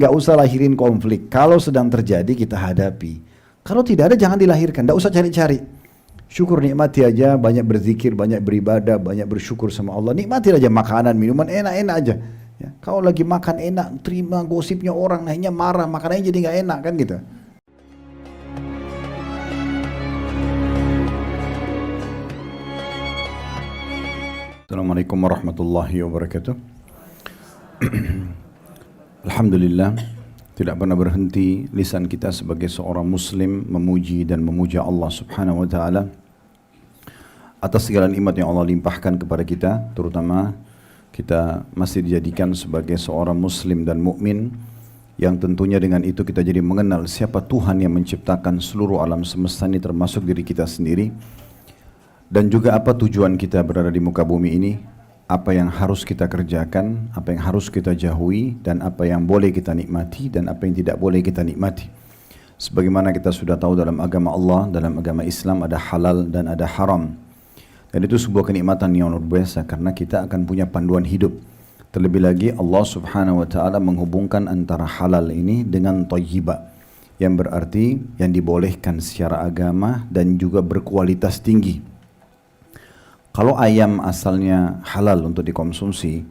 Gak usah lahirin konflik. Kalau sedang terjadi kita hadapi. Kalau tidak ada jangan dilahirkan. Gak usah cari-cari. Syukur, nikmati aja. Banyak berzikir, banyak beribadah, banyak bersyukur sama Allah. Nikmati aja makanan, minuman, enak-enak aja. Ya. Kalau lagi makan enak, terima gosipnya orang, akhirnya marah, makanannya jadi gak enak kan gitu. Assalamualaikum warahmatullahi wabarakatuh. Alhamdulillah, tidak pernah berhenti lisan kita sebagai seorang muslim memuji dan memuja Allah subhanahu wa ta'ala atas segala nikmat yang Allah limpahkan kepada kita, terutama kita masih dijadikan sebagai seorang muslim dan mukmin, yang tentunya dengan itu kita jadi mengenal siapa Tuhan yang menciptakan seluruh alam semesta ini termasuk diri kita sendiri, dan juga apa tujuan kita berada di muka bumi ini, apa yang harus kita kerjakan, apa yang harus kita jauhi, dan apa yang boleh kita nikmati dan apa yang tidak boleh kita nikmati. Sebagaimana kita sudah tahu dalam agama Allah, dalam agama Islam ada halal dan ada haram. Dan itu sebuah kenikmatan yang luar biasa karena kita akan punya panduan hidup. Terlebih lagi Allah subhanahu wa ta'ala menghubungkan antara halal ini dengan thayyibah, yang berarti yang dibolehkan secara agama dan juga berkualitas tinggi. Kalau ayam asalnya halal untuk dikonsumsi,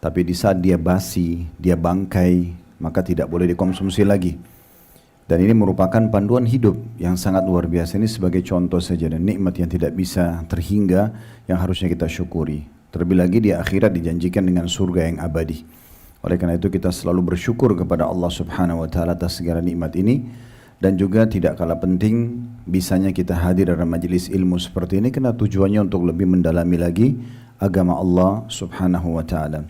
tapi di saat dia basi, dia bangkai, maka tidak boleh dikonsumsi lagi. Dan ini merupakan panduan hidup yang sangat luar biasa. Ini sebagai contoh saja dan nikmat yang tidak bisa terhingga yang harusnya kita syukuri. Terlebih lagi di akhirat dijanjikan dengan surga yang abadi. Oleh karena itu kita selalu bersyukur kepada Allah subhanahu wa ta'ala atas segala nikmat ini. Dan juga tidak kalah penting bisanya kita hadir dalam majelis ilmu seperti ini karena tujuannya untuk lebih mendalami lagi agama Allah subhanahu wa ta'ala.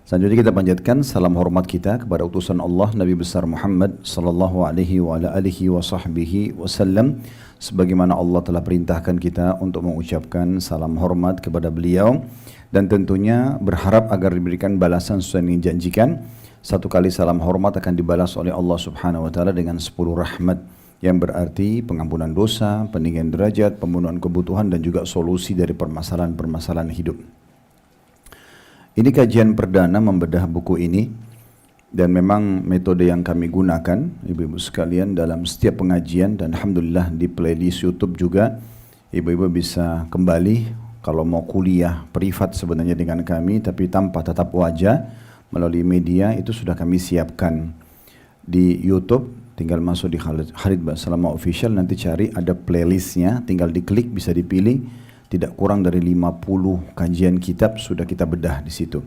Selanjutnya kita panjatkan salam hormat kita kepada utusan Allah Nabi besar Muhammad sallallahu alaihi wa ala alihi wa sahbihi wasallam, sebagaimana Allah telah perintahkan kita untuk mengucapkan salam hormat kepada beliau dan tentunya berharap agar diberikan balasan sesuai yang dijanjikan. Satu kali salam hormat akan dibalas oleh Allah subhanahu wa ta'ala dengan 10 rahmat, yang berarti pengampunan dosa, peninggian derajat, pemenuhan kebutuhan dan juga solusi dari permasalahan-permasalahan hidup. Ini kajian perdana membedah buku ini dan memang metode yang kami gunakan ibu-ibu sekalian dalam setiap pengajian, dan alhamdulillah di playlist YouTube juga ibu-ibu bisa kembali kalau mau kuliah privat sebenarnya dengan kami tapi tanpa tatap wajah melalui media, itu sudah kami siapkan di YouTube. Tinggal masuk di Khalid Basalamah Official, nanti cari ada playlistnya, tinggal diklik bisa dipilih. Tidak kurang dari 50 kajian kitab sudah kita bedah di situ.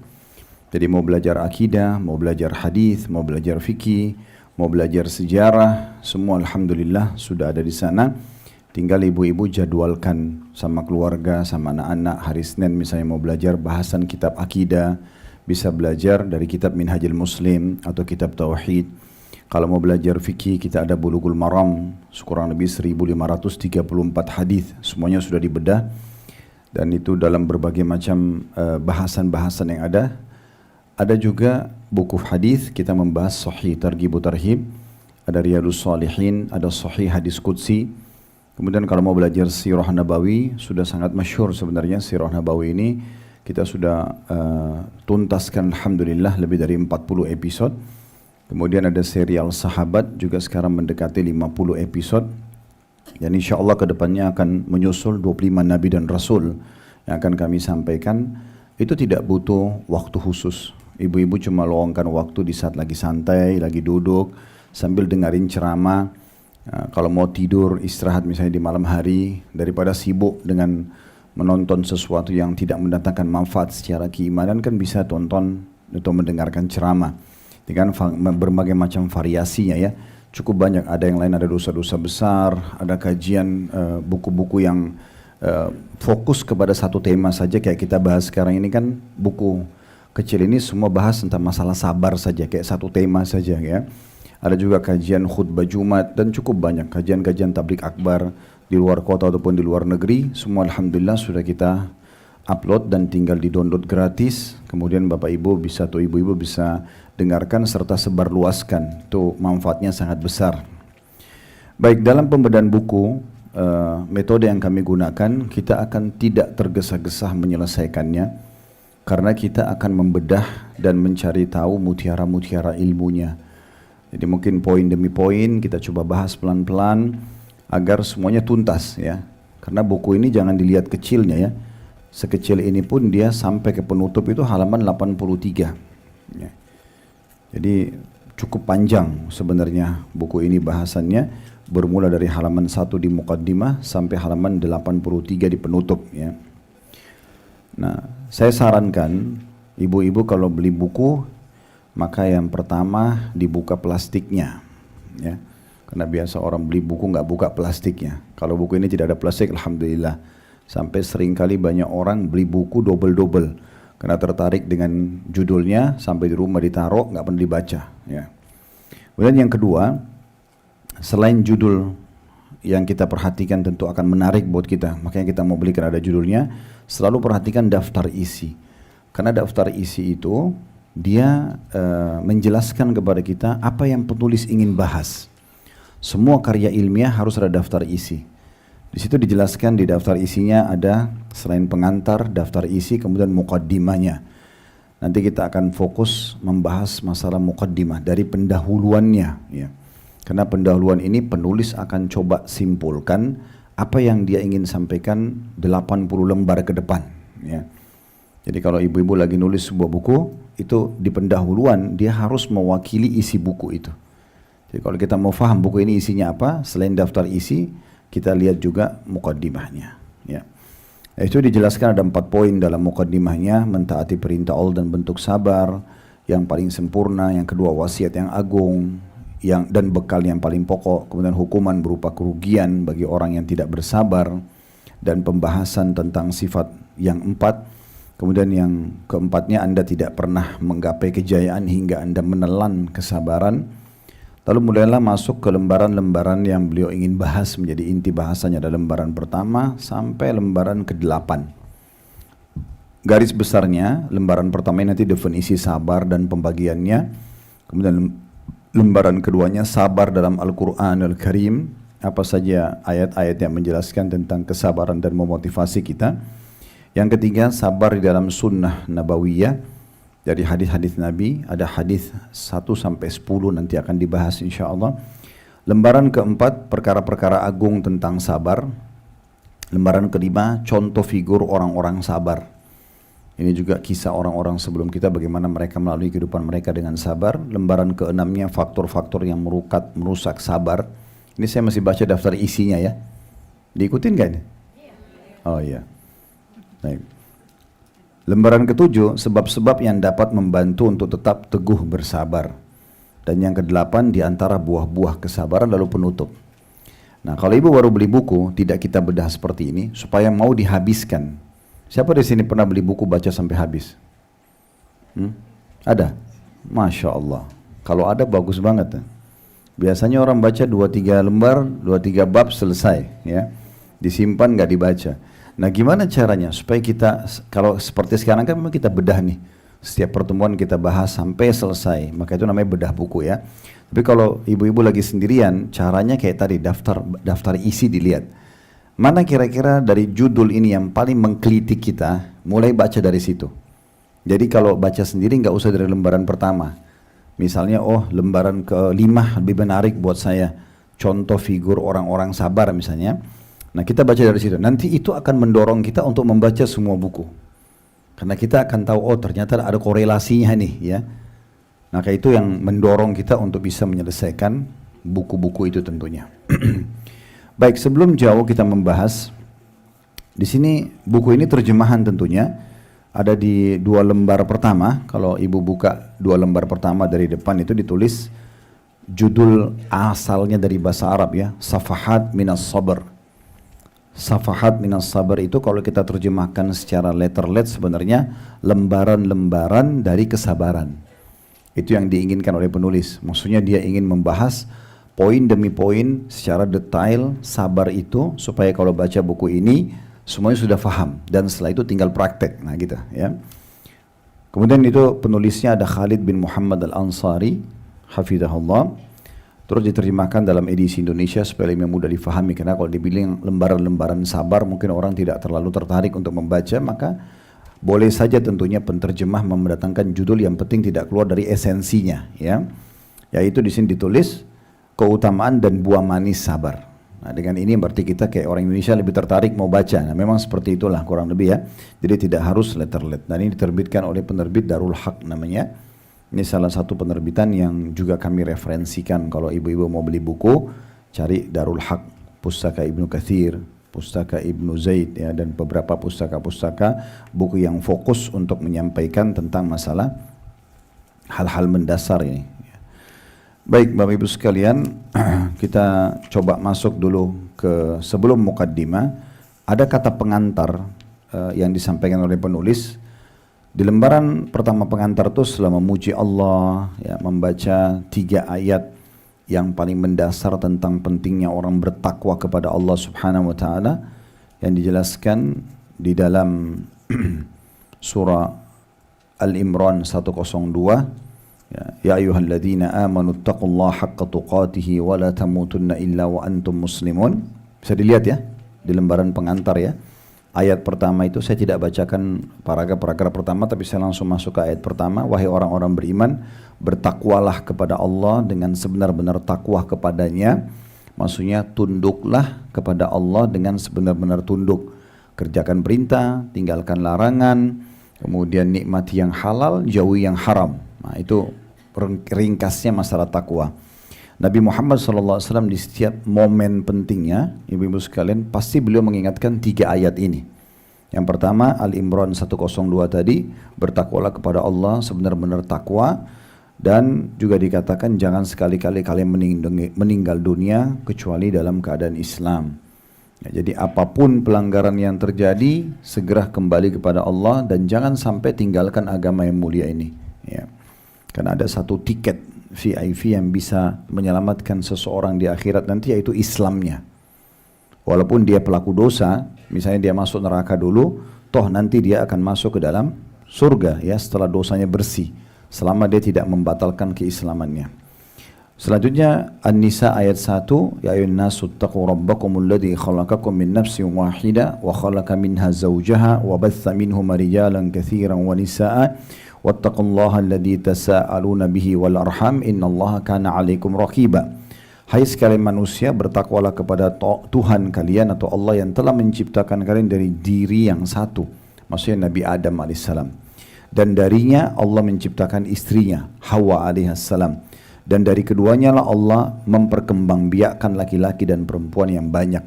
Jadi mau belajar akidah, mau belajar hadis, mau belajar fikih, mau belajar sejarah, semua alhamdulillah sudah ada di sana. Tinggal ibu-ibu jadwalkan sama keluarga, sama anak-anak. Hari Senin misalnya mau belajar bahasan kitab akidah, bisa belajar dari kitab Minhajul Muslim atau kitab Tauhid. Kalau mau belajar fikih, kita ada Bulughul Maram, kurang lebih 1534 hadis, semuanya sudah dibedah. Dan itu dalam berbagai macam bahasan-bahasan yang ada. Ada juga buku hadis, kita membahas Sahih Targhib Tarhib, ada Riyadhus Shalihin, ada Sahih Hadis Qudsi. Kemudian kalau mau belajar Sirah Nabawi, sudah sangat masyhur sebenarnya Sirah Nabawi ini. Kita sudah tuntaskan alhamdulillah lebih dari 40 episode. Kemudian ada serial Sahabat juga sekarang mendekati 50 episode. Dan insya Allah kedepannya akan menyusul 25 Nabi dan Rasul yang akan kami sampaikan. Itu tidak butuh waktu khusus. Ibu-ibu cuma luangkan waktu di saat lagi santai, lagi duduk, sambil dengerin ceramah. Kalau mau tidur, istirahat misalnya di malam hari, daripada sibuk dengan menonton sesuatu yang tidak mendatangkan manfaat secara keimanan, kan bisa tonton atau mendengarkan ceramah dengan berbagai macam variasinya ya. Cukup banyak, ada yang lain ada dosa-dosa besar, ada kajian buku-buku yang fokus kepada satu tema saja, kayak kita bahas sekarang ini kan buku kecil ini semua bahas tentang masalah sabar saja, kayak satu tema saja ya. Ada juga kajian khutbah Jumat dan cukup banyak kajian-kajian tabligh akbar di luar kota ataupun di luar negeri, semua alhamdulillah sudah kita upload dan tinggal di-download gratis. Kemudian Bapak Ibu bisa atau Ibu-ibu bisa dengarkan serta sebarluaskan. Itu manfaatnya sangat besar. Baik, dalam pembedahan buku, metode yang kami gunakan, kita akan tidak tergesa-gesa menyelesaikannya karena kita akan membedah dan mencari tahu mutiara-mutiara ilmunya. Jadi mungkin poin demi poin kita coba bahas pelan-pelan agar semuanya tuntas ya. Karena buku ini jangan dilihat kecilnya ya. Sekecil ini pun dia sampai ke penutup itu halaman 83. Ya. Jadi cukup panjang sebenarnya buku ini bahasannya, bermula dari halaman 1 di muqaddimah sampai halaman 83 di penutup ya. Nah, saya sarankan ibu-ibu kalau beli buku maka yang pertama dibuka plastiknya ya. Karena biasa orang beli buku nggak buka plastiknya. Kalau buku ini tidak ada plastik, alhamdulillah. Sampai seringkali banyak orang beli buku double-double karena tertarik dengan judulnya, sampai di rumah ditaruh nggak pernah dibaca ya. Kemudian yang kedua, selain judul yang kita perhatikan tentu akan menarik buat kita, makanya kita mau beli karena ada judulnya, selalu perhatikan daftar isi. Karena daftar isi itu dia menjelaskan kepada kita apa yang penulis ingin bahas. Semua karya ilmiah harus ada daftar isi. Di situ dijelaskan di daftar isinya ada selain pengantar, daftar isi, kemudian muqaddimahnya. Nanti kita akan fokus membahas masalah muqaddimah dari pendahuluannya ya. Karena pendahuluan ini penulis akan coba simpulkan apa yang dia ingin sampaikan 80 lembar ke depan ya. Jadi kalau ibu-ibu lagi nulis sebuah buku, itu di pendahuluan dia harus mewakili isi buku itu. Jadi kalau kita mau paham buku ini isinya apa, selain daftar isi, kita lihat juga muqaddimahnya ya. Itu dijelaskan ada 4 poin dalam muqaddimahnya: mentaati perintah Allah dan bentuk sabar yang paling sempurna, yang kedua wasiat yang agung, dan bekal yang paling pokok, kemudian hukuman berupa kerugian bagi orang yang tidak bersabar, dan pembahasan tentang sifat yang 4. Kemudian yang keempatnya, Anda tidak pernah menggapai kejayaan hingga Anda menelan kesabaran. Lalu mulailah masuk ke lembaran-lembaran yang beliau ingin bahas, menjadi inti bahasanya ada lembaran pertama sampai lembaran ke-8. Garis besarnya, lembaran pertama nanti definisi sabar dan pembagiannya. Kemudian lembaran keduanya sabar dalam Al-Quran Al-Karim, apa saja ayat-ayat yang menjelaskan tentang kesabaran dan memotivasi kita. Yang ketiga, sabar di dalam sunnah nabawiyah, dari hadis-hadis Nabi, ada hadis 1-10 nanti akan dibahas insyaAllah. Lembaran keempat, perkara-perkara agung tentang sabar. Lembaran kelima, contoh figur orang-orang sabar. Ini juga kisah orang-orang sebelum kita, bagaimana mereka melalui kehidupan mereka dengan sabar. Lembaran keenamnya, faktor-faktor yang merusak sabar. Ini saya masih baca daftar isinya ya. Diikutin gak ini? Oh iya. Baik. Lembaran ketujuh, sebab-sebab yang dapat membantu untuk tetap teguh bersabar. Dan yang ke-8, di antara buah-buah kesabaran, lalu penutup. Nah, kalau ibu baru beli buku, tidak kita bedah seperti ini, supaya mau dihabiskan. Siapa di sini pernah beli buku baca sampai habis? Ada? Masya Allah. Kalau ada bagus banget. Biasanya orang baca 2-3 lembar, 2-3 bab selesai. Ya, disimpan nggak dibaca. Nah, gimana caranya supaya kita, kalau seperti sekarang kan memang kita bedah nih, setiap pertemuan kita bahas sampai selesai, maka itu namanya bedah buku ya. Tapi kalau ibu-ibu lagi sendirian, caranya kayak tadi, daftar isi dilihat. Mana kira-kira dari judul ini yang paling mengkritik kita, mulai baca dari situ. Jadi kalau baca sendiri nggak usah dari lembaran pertama. Misalnya, oh lembaran ke-5 lebih menarik buat saya, contoh figur orang-orang sabar misalnya. Nah, kita baca dari situ. Nanti itu akan mendorong kita untuk membaca semua buku. Karena kita akan tahu, oh ternyata ada korelasinya nih ya. Maka itu yang mendorong kita untuk bisa menyelesaikan buku-buku itu tentunya. Baik, sebelum jauh kita membahas, di sini buku ini terjemahan tentunya. Ada di 2 lembar pertama. Kalau ibu buka 2 lembar pertama dari depan itu ditulis judul asalnya dari bahasa Arab ya, Safahat Minas Sabr. Safahat Minas Sabr itu kalau kita terjemahkan secara letter-let sebenarnya lembaran-lembaran dari kesabaran. Itu yang diinginkan oleh penulis. Maksudnya dia ingin membahas poin demi poin secara detail sabar itu, supaya kalau baca buku ini semuanya sudah faham dan setelah itu tinggal praktek. Nah gitu ya. Kemudian itu penulisnya ada Khalid bin Muhammad Al-Ansari, hafizahullah. Terus diterjemahkan dalam edisi Indonesia supaya lebih mudah difahami. Karena kalau dibilang lembaran-lembaran sabar mungkin orang tidak terlalu tertarik untuk membaca, maka boleh saja tentunya penterjemah mendatangkan judul yang penting tidak keluar dari esensinya ya. Yaitu di sini ditulis keutamaan dan buah manis sabar. Nah, dengan ini berarti kita kayak orang Indonesia lebih tertarik mau baca. Nah, memang seperti itulah kurang lebih ya. Jadi tidak harus letterlet. Dan ini diterbitkan oleh penerbit Darul Haq namanya. Ini salah satu penerbitan yang juga kami referensikan. Kalau ibu-ibu mau beli buku, cari Darul Haq, pustaka Ibnu Katsir, pustaka Ibnu Zaid ya, dan beberapa pustaka-pustaka buku yang fokus untuk menyampaikan tentang masalah hal-hal mendasar ini. Baik Bapak Ibu sekalian, kita coba masuk dulu ke sebelum mukaddimah. Ada kata pengantar yang disampaikan oleh penulis. Di lembaran pertama pengantar itu setelah memuji Allah, ya, membaca 3 ayat yang paling mendasar tentang pentingnya orang bertakwa kepada Allah Subhanahu wa taala yang dijelaskan di dalam surah Al-Imran 102. Ya ayyuhalladzina amanu taqullaha haqqa tuqatih wa la tamutunna illa wa antum muslimun. Bisa dilihat ya di lembaran pengantar ya. Ayat pertama itu saya tidak bacakan paragraf pertama, tapi saya langsung masuk ke ayat pertama. Wahai orang-orang beriman, bertakwalah kepada Allah dengan sebenar-benar takwa kepadanya. Maksudnya tunduklah kepada Allah dengan sebenar-benar tunduk. Kerjakan perintah, tinggalkan larangan, kemudian nikmati yang halal, jauhi yang haram. Nah, itu ringkasnya masalah takwa. Nabi Muhammad SAW di setiap momen pentingnya, ibu-ibu sekalian, pasti beliau mengingatkan 3 ayat ini. Yang pertama, Al-Imran 102 tadi, bertakwalah kepada Allah sebenar-benar takwa. Dan juga dikatakan jangan sekali-kali kalian meninggal dunia kecuali dalam keadaan Islam. Ya, jadi apapun pelanggaran yang terjadi, segera kembali kepada Allah dan jangan sampai tinggalkan agama yang mulia ini. Ya. Karena ada satu tiket VIP yang bisa menyelamatkan seseorang di akhirat nanti, yaitu Islamnya. Walaupun dia pelaku dosa, misalnya dia masuk neraka dulu, toh nanti dia akan masuk ke dalam surga ya setelah dosanya bersih, selama dia tidak membatalkan keislamannya. Selanjutnya An-Nisa ayat 1, ya ayyuhan nasu taqu rabbakumul ladzi khalaqakum min nafsin wahidah wa khalaqa minha zawjaha wa batha minhuma rijalan katsiran wa nisaa'a wattaqullaha alladzi tasaaluna bihi wal arham innallaha kana 'alaikum raqiba. Hai sekalian manusia, bertakwalah kepada Tuhan kalian atau Allah yang telah menciptakan kalian dari diri yang satu, maksudnya Nabi Adam alaihissalam, dan darinya Allah menciptakan istrinya Hawa alaihissalam, dan dari keduanya lah Allah memperkembangbiakkan laki-laki dan perempuan yang banyak.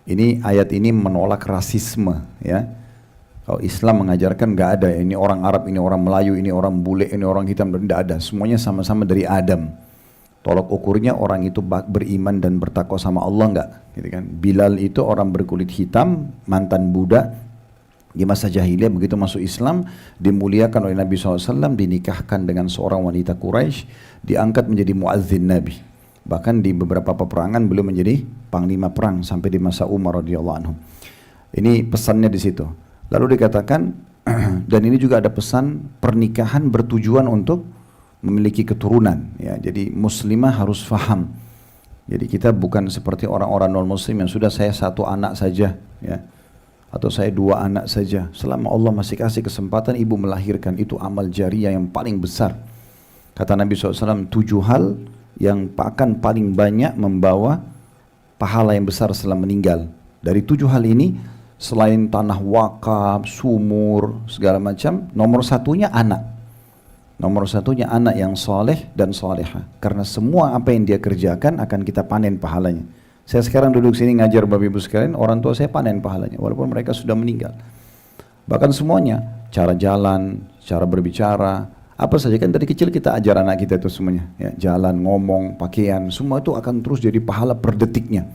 Ini ayat ini menolak rasisme ya. Kalau Islam mengajarkan nggak ada ini orang Arab, ini orang Melayu, ini orang bule, ini orang hitam, tidak ada. Semuanya sama-sama dari Adam. Tolok ukurnya orang itu beriman dan bertakwa sama Allah nggak? Gitu kan? Bilal itu orang berkulit hitam, mantan budak di masa jahiliyah, begitu masuk Islam dimuliakan oleh Nabi SAW, dinikahkan dengan seorang wanita Quraisy, diangkat menjadi muazzin Nabi. Bahkan di beberapa peperangan beliau menjadi panglima perang sampai di masa Umar radhiyallahu anhu. Ini pesannya di situ. Lalu dikatakan dan ini juga ada pesan pernikahan bertujuan untuk memiliki keturunan ya. Jadi muslimah harus faham. Jadi kita bukan seperti orang-orang non muslim yang sudah saya 1 anak saja ya, atau saya 2 anak saja. Selama Allah masih kasih kesempatan ibu melahirkan, itu amal jariah yang paling besar. Kata Nabi SAW, 7 hal yang akan paling banyak membawa pahala yang besar setelah meninggal. Dari 7 hal ini, selain tanah wakaf, sumur, segala macam, nomor satunya anak. Nomor satunya anak yang soleh dan soleha. Karena semua apa yang dia kerjakan akan kita panen pahalanya. Saya sekarang duduk sini ngajar Bapak Ibu sekalian, orang tua saya panen pahalanya, walaupun mereka sudah meninggal. Bahkan semuanya, cara jalan, cara berbicara, apa saja kan dari kecil kita ajar anak kita itu semuanya. Ya, jalan, ngomong, pakaian, semua itu akan terus jadi pahala per detiknya.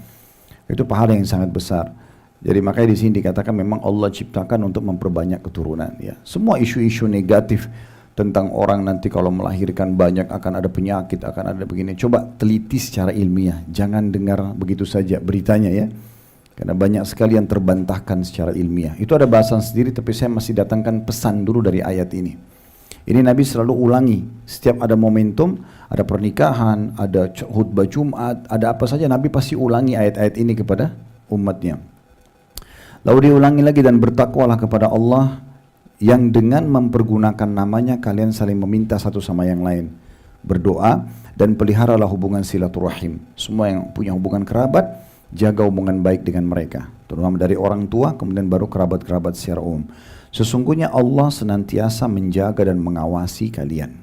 Itu pahala yang sangat besar. Jadi makanya di sini dikatakan memang Allah ciptakan untuk memperbanyak keturunan. Ya, semua isu-isu negatif tentang orang nanti kalau melahirkan banyak akan ada penyakit, akan ada begini. Coba teliti secara ilmiah, jangan dengar begitu saja beritanya ya. Karena banyak sekali yang terbantahkan secara ilmiah. Itu ada bahasan sendiri, tapi saya masih datangkan pesan dulu dari ayat ini. Ini Nabi selalu ulangi, setiap ada momentum, ada pernikahan, ada khutbah Jumat, ada apa saja, Nabi pasti ulangi ayat-ayat ini kepada umatnya. Lalu diulangi lagi, dan bertakwalah kepada Allah yang dengan mempergunakan namanya kalian saling meminta satu sama yang lain. berdoa, dan peliharalah hubungan silaturahim. Semua yang punya hubungan kerabat, jaga hubungan baik dengan mereka, terutama dari orang tua, kemudian baru kerabat-kerabat secara umum. Sesungguhnya Allah senantiasa menjaga dan mengawasi kalian.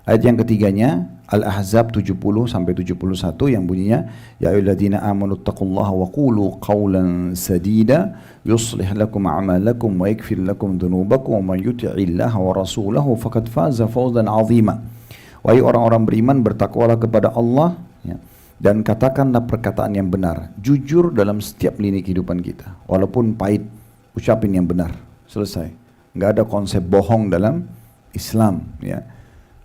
Ayat yang ketiganya, Al-Ahzab 70 sampai 71 yang bunyinya, Ya ayyuhalladzina amanu taqullaha wa qulu qawlan sadida yuslih lakum a'malakum wa yaghfir lakum dhunubakum wa man yuti'illaha wa rasulahu faqad faza fawzan 'azima. Wahai orang-orang beriman, bertakwalah kepada Allah, ya, dan katakanlah perkataan yang benar, jujur dalam setiap lini kehidupan kita, walaupun pahit, ucapin yang benar, selesai. Nggak ada konsep bohong dalam Islam, ya.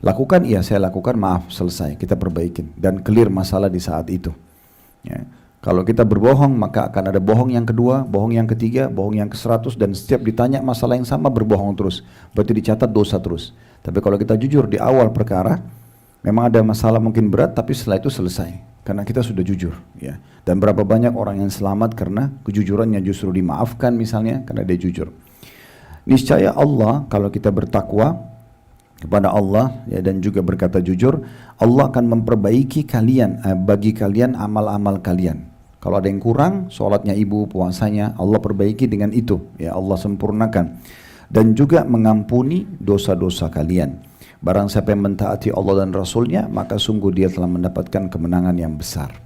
Lakukan, iya saya lakukan, maaf, selesai, kita perbaikin dan clear masalah di saat itu, ya. Kalau kita berbohong, maka akan ada bohong yang kedua, bohong yang ketiga, bohong yang ke-100, dan setiap ditanya masalah yang sama berbohong terus, berarti dicatat dosa terus. Tapi kalau kita jujur di awal perkara, memang ada masalah mungkin berat, tapi setelah itu selesai, karena kita sudah jujur, ya. Dan berapa banyak orang yang selamat karena kejujurannya, justru dimaafkan misalnya karena dia jujur. Niscaya Allah, kalau kita bertakwa kepada Allah, ya, dan juga berkata jujur, Allah akan memperbaiki kalian, bagi kalian amal-amal kalian. Kalau ada yang kurang, sholatnya ibu, puasanya, Allah perbaiki dengan itu, ya, Allah sempurnakan. Dan juga mengampuni dosa-dosa kalian. Barang siapa yang mentaati Allah dan Rasulnya, maka sungguh dia telah mendapatkan kemenangan yang besar.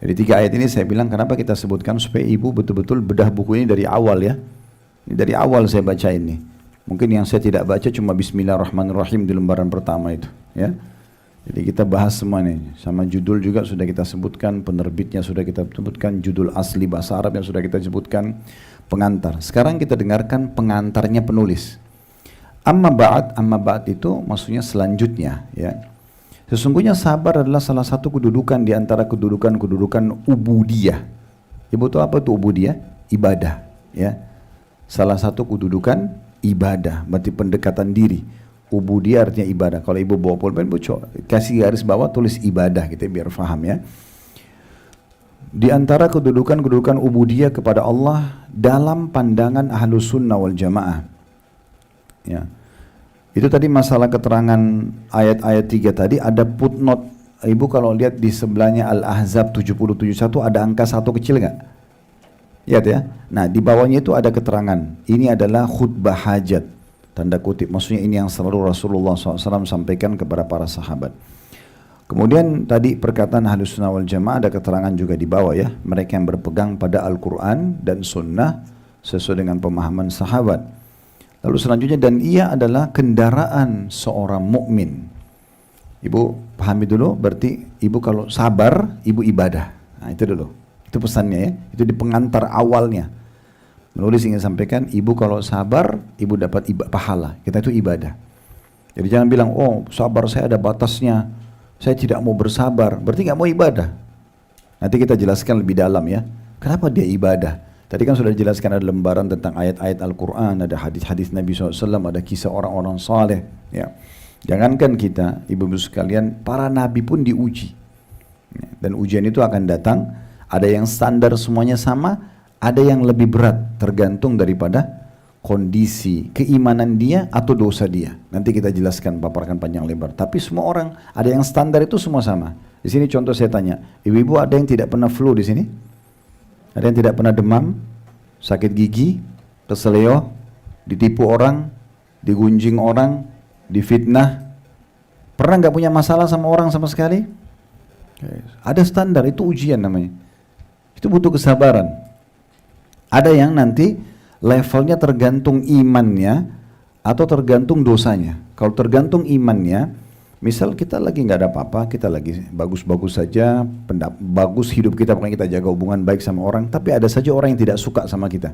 Jadi 3 ayat ini saya bilang kenapa kita sebutkan, supaya ibu betul-betul bedah buku ini dari awal, ya. Ini dari awal saya baca ini. Mungkin yang saya tidak baca cuma Bismillahirrahmanirrahim di lembaran pertama itu, ya. Jadi kita bahas semua nih, sama judul juga sudah kita sebutkan, penerbitnya sudah kita sebutkan, judul asli bahasa Arab yang sudah kita sebutkan, pengantar. Sekarang kita dengarkan pengantarnya penulis. Amma ba'd itu maksudnya selanjutnya, ya. Sesungguhnya sabar adalah salah satu kedudukan di antara kedudukan ubudiyah. Ibu tahu apa itu ubudiyah? Ibadah, ya. Salah satu kedudukan ibadah, berarti pendekatan diri. Ubudiyah artinya ibadah. Kalau ibu bawa pulpen, kasih garis bawah tulis ibadah gitu ya, biar paham, ya. Di antara kedudukan ubudiyah kepada Allah dalam pandangan Ahlus Sunnah wal Jamaah, ya. Itu tadi masalah keterangan ayat-ayat 3 tadi, ada footnote. Ibu kalau lihat di sebelahnya Al-Ahzab 70-71 ada angka 1 kecil nggak? Lihat, ya. Nah, di bawahnya itu ada keterangan. Ini adalah khutbah hajat, tanda kutip. Maksudnya ini yang selalu Rasulullah SAW sampaikan kepada para sahabat. Kemudian tadi perkataan Ahlus Sunnah wal Jamaah ada keterangan juga di bawah, ya. Mereka yang berpegang pada Al-Quran dan Sunnah sesuai dengan pemahaman sahabat. Lalu selanjutnya, dan ia adalah kendaraan seorang mukmin. Ibu pahami dulu, berarti ibu kalau sabar, ibu ibadah. Nah, itu dulu. Itu pesannya, ya. Itu di pengantar awalnya. Menulis ingin sampaikan, ibu kalau sabar, ibu dapat pahala. Kita itu ibadah. Jadi jangan bilang, oh sabar saya ada batasnya, saya tidak mau bersabar, berarti nggak mau ibadah. Nanti kita jelaskan lebih dalam, ya. Kenapa dia ibadah? Tadi kan sudah dijelaskan, ada lembaran tentang ayat-ayat Al-Quran, ada hadis-hadis Nabi SAW, ada kisah orang-orang saleh, ya. Jangankan kita, ibu-ibu sekalian, para nabi pun diuji. Dan ujian itu akan datang, ada yang standar semuanya sama, ada yang lebih berat, tergantung daripada kondisi, keimanan dia atau dosa dia. Nanti kita jelaskan, paparkan panjang lebar. Tapi semua orang, ada yang standar itu semua sama. Di sini contoh saya tanya, ibu-ibu ada yang tidak pernah flu di sini? Ada yang tidak pernah demam, sakit gigi, keseleo, ditipu orang, digunjing orang, difitnah? Pernah nggak punya masalah sama orang sama sekali? Ada standar, itu ujian namanya. Itu butuh kesabaran. Ada yang nanti levelnya tergantung imannya atau tergantung dosanya. Kalau tergantung imannya, misal kita lagi nggak ada apa-apa, kita lagi bagus-bagus saja, bagus hidup kita, pokoknya kita jaga hubungan baik sama orang, tapi ada saja orang yang tidak suka sama kita.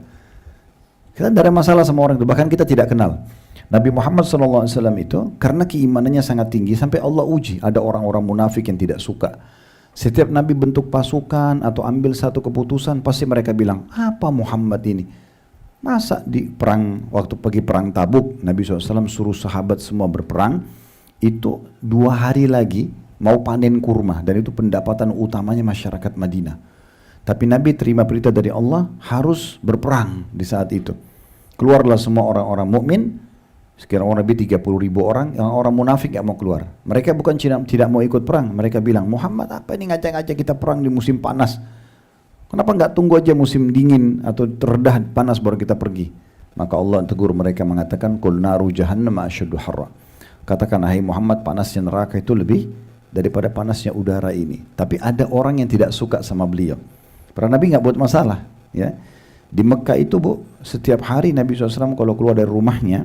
Kita tidak ada masalah sama orang itu, bahkan kita tidak kenal. Nabi Muhammad SAW itu karena keimanannya sangat tinggi sampai Allah uji. Ada orang-orang munafik yang tidak suka. Setiap Nabi bentuk pasukan atau ambil satu keputusan, pasti mereka bilang, apa Muhammad ini? Masa di perang, waktu pergi perang Tabuk, Nabi SAW suruh sahabat semua berperang, itu 2 hari lagi mau panen kurma, dan itu pendapatan utamanya masyarakat Madinah. Tapi Nabi terima perintah dari Allah harus berperang di saat itu. Keluarlah semua orang-orang mukmin, Sekitar orang lebih 30.000 orang, yang orang munafik nggak mau keluar. Mereka bukan tidak mau ikut perang, mereka bilang, Muhammad apa ini ngajak-ngajak kita perang di musim panas? Kenapa nggak tunggu aja musim dingin atau teredah panas baru kita pergi? Maka Allah tegur mereka mengatakan, Qul naru jahannam asyaddu harra. Katakan, hai Muhammad, panasnya neraka itu lebih daripada panasnya udara ini. Tapi ada orang yang tidak suka sama beliau. Para Nabi nggak buat masalah. Ya. Di Mekah itu setiap hari Nabi SAW kalau keluar dari rumahnya,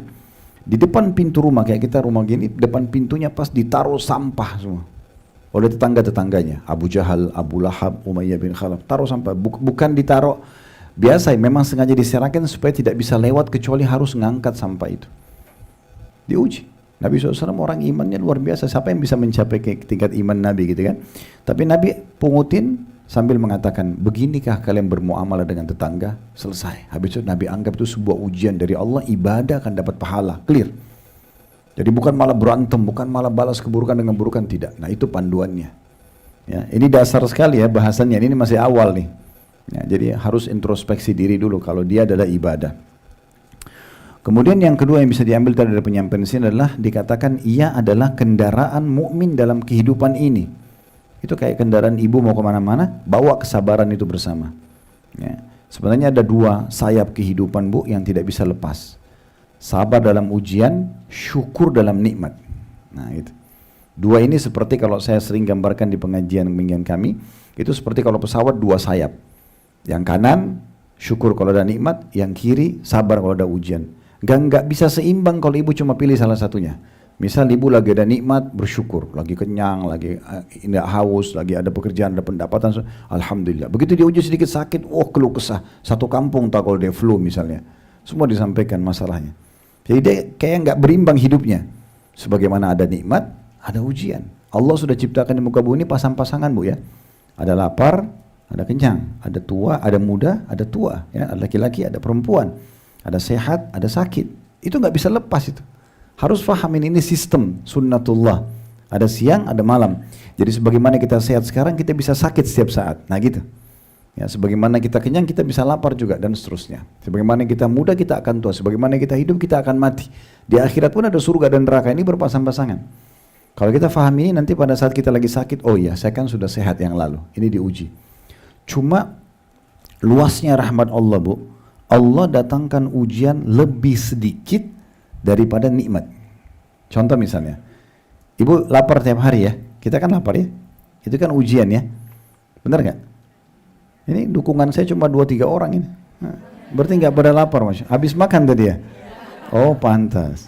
di depan pintu rumah, kayak kita rumah gini, depan pintunya pas ditaruh sampah semua. Oleh tetangga-tetangganya, Abu Jahal, Abu Lahab, Umayyah bin Khalaf, taruh sampah. Bukan ditaruh biasa, memang sengaja diserakan supaya tidak bisa lewat kecuali harus ngangkat sampah itu. Diuji. Nabi SAW orang imannya luar biasa. Siapa yang bisa mencapai ke tingkat iman Nabi gitu kan? Tapi Nabi pungutin sambil mengatakan, beginikah kalian bermuamalah dengan tetangga? Selesai. Habis itu Nabi anggap itu sebuah ujian dari Allah, ibadah akan dapat pahala. Clear. Jadi bukan malah berantem, bukan malah balas keburukan dengan keburukan, tidak. Nah itu panduannya. Ya, ini dasar sekali ya bahasannya. Ini masih awal nih. Ya, jadi harus introspeksi diri dulu kalau dia adalah ibadah. Kemudian yang kedua yang bisa diambil dari penyampaian sini adalah dikatakan ia adalah kendaraan mukmin dalam kehidupan ini. Itu kayak kendaraan ibu mau kemana-mana, bawa kesabaran itu bersama. Ya. Sebenarnya ada dua sayap kehidupan bu yang tidak bisa lepas. Sabar dalam ujian, syukur dalam nikmat. Nah itu. Dua ini seperti kalau saya sering gambarkan di pengajian kami, itu seperti kalau pesawat dua sayap. Yang kanan syukur kalau ada nikmat, yang kiri sabar kalau ada ujian. Nggak bisa seimbang kalau ibu cuma pilih salah satunya. Misal ibu lagi ada nikmat, bersyukur, lagi kenyang, lagi tidak haus, lagi ada pekerjaan, ada pendapatan, alhamdulillah. Begitu dia uji sedikit sakit, keluh kesah. Satu kampung tak kalau dia flu misalnya, semua disampaikan masalahnya. Jadi dia kayak nggak berimbang hidupnya. Sebagaimana ada nikmat, ada ujian. Allah sudah ciptakan di muka bumi ini pasang-pasangan bu ya. Ada lapar, ada kenyang, ada tua, ada muda, ada tua, ya, ada laki-laki, ada perempuan. Ada sehat, ada sakit. Itu nggak bisa lepas itu. Harus fahamin ini sistem sunnatullah. Ada siang, ada malam. Jadi sebagaimana kita sehat sekarang, kita bisa sakit setiap saat. Nah gitu. Ya, sebagaimana kita kenyang, kita bisa lapar juga dan seterusnya. Sebagaimana kita muda, kita akan tua. Sebagaimana kita hidup, kita akan mati. Di akhirat pun ada surga dan neraka, ini berpasang-pasangan. Kalau kita faham ini, nanti pada saat kita lagi sakit, oh iya, saya kan sudah sehat yang lalu. Ini diuji. Cuma luasnya rahmat Allah bu. Allah datangkan ujian lebih sedikit daripada nikmat. Contoh misalnya, ibu lapar tiap hari ya, kita kan lapar ya, itu kan ujian ya, benar nggak? Ini dukungan saya cuma 2-3 orang ini, nah, berarti nggak pada lapar mas, habis makan tadi ya? Oh pantas,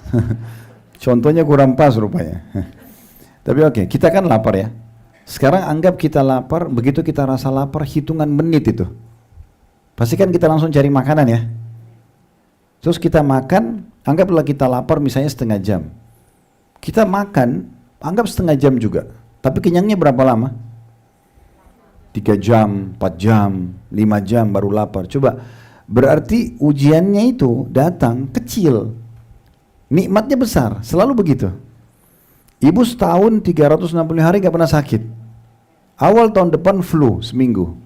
contohnya kurang pas rupanya. Tapi oke, kita kan lapar ya, sekarang anggap kita lapar, begitu kita rasa lapar, hitungan menit itu. Pasti kan kita langsung cari makanan ya. Terus kita makan, anggaplah kita lapar misalnya setengah jam. Kita makan, anggap setengah jam juga. Tapi kenyangnya berapa lama? 3 jam, 4 jam, 5 jam baru lapar. Coba, berarti ujiannya itu datang kecil. Nikmatnya besar, selalu begitu. Ibu setahun 360 hari gak pernah sakit. Awal tahun depan flu seminggu.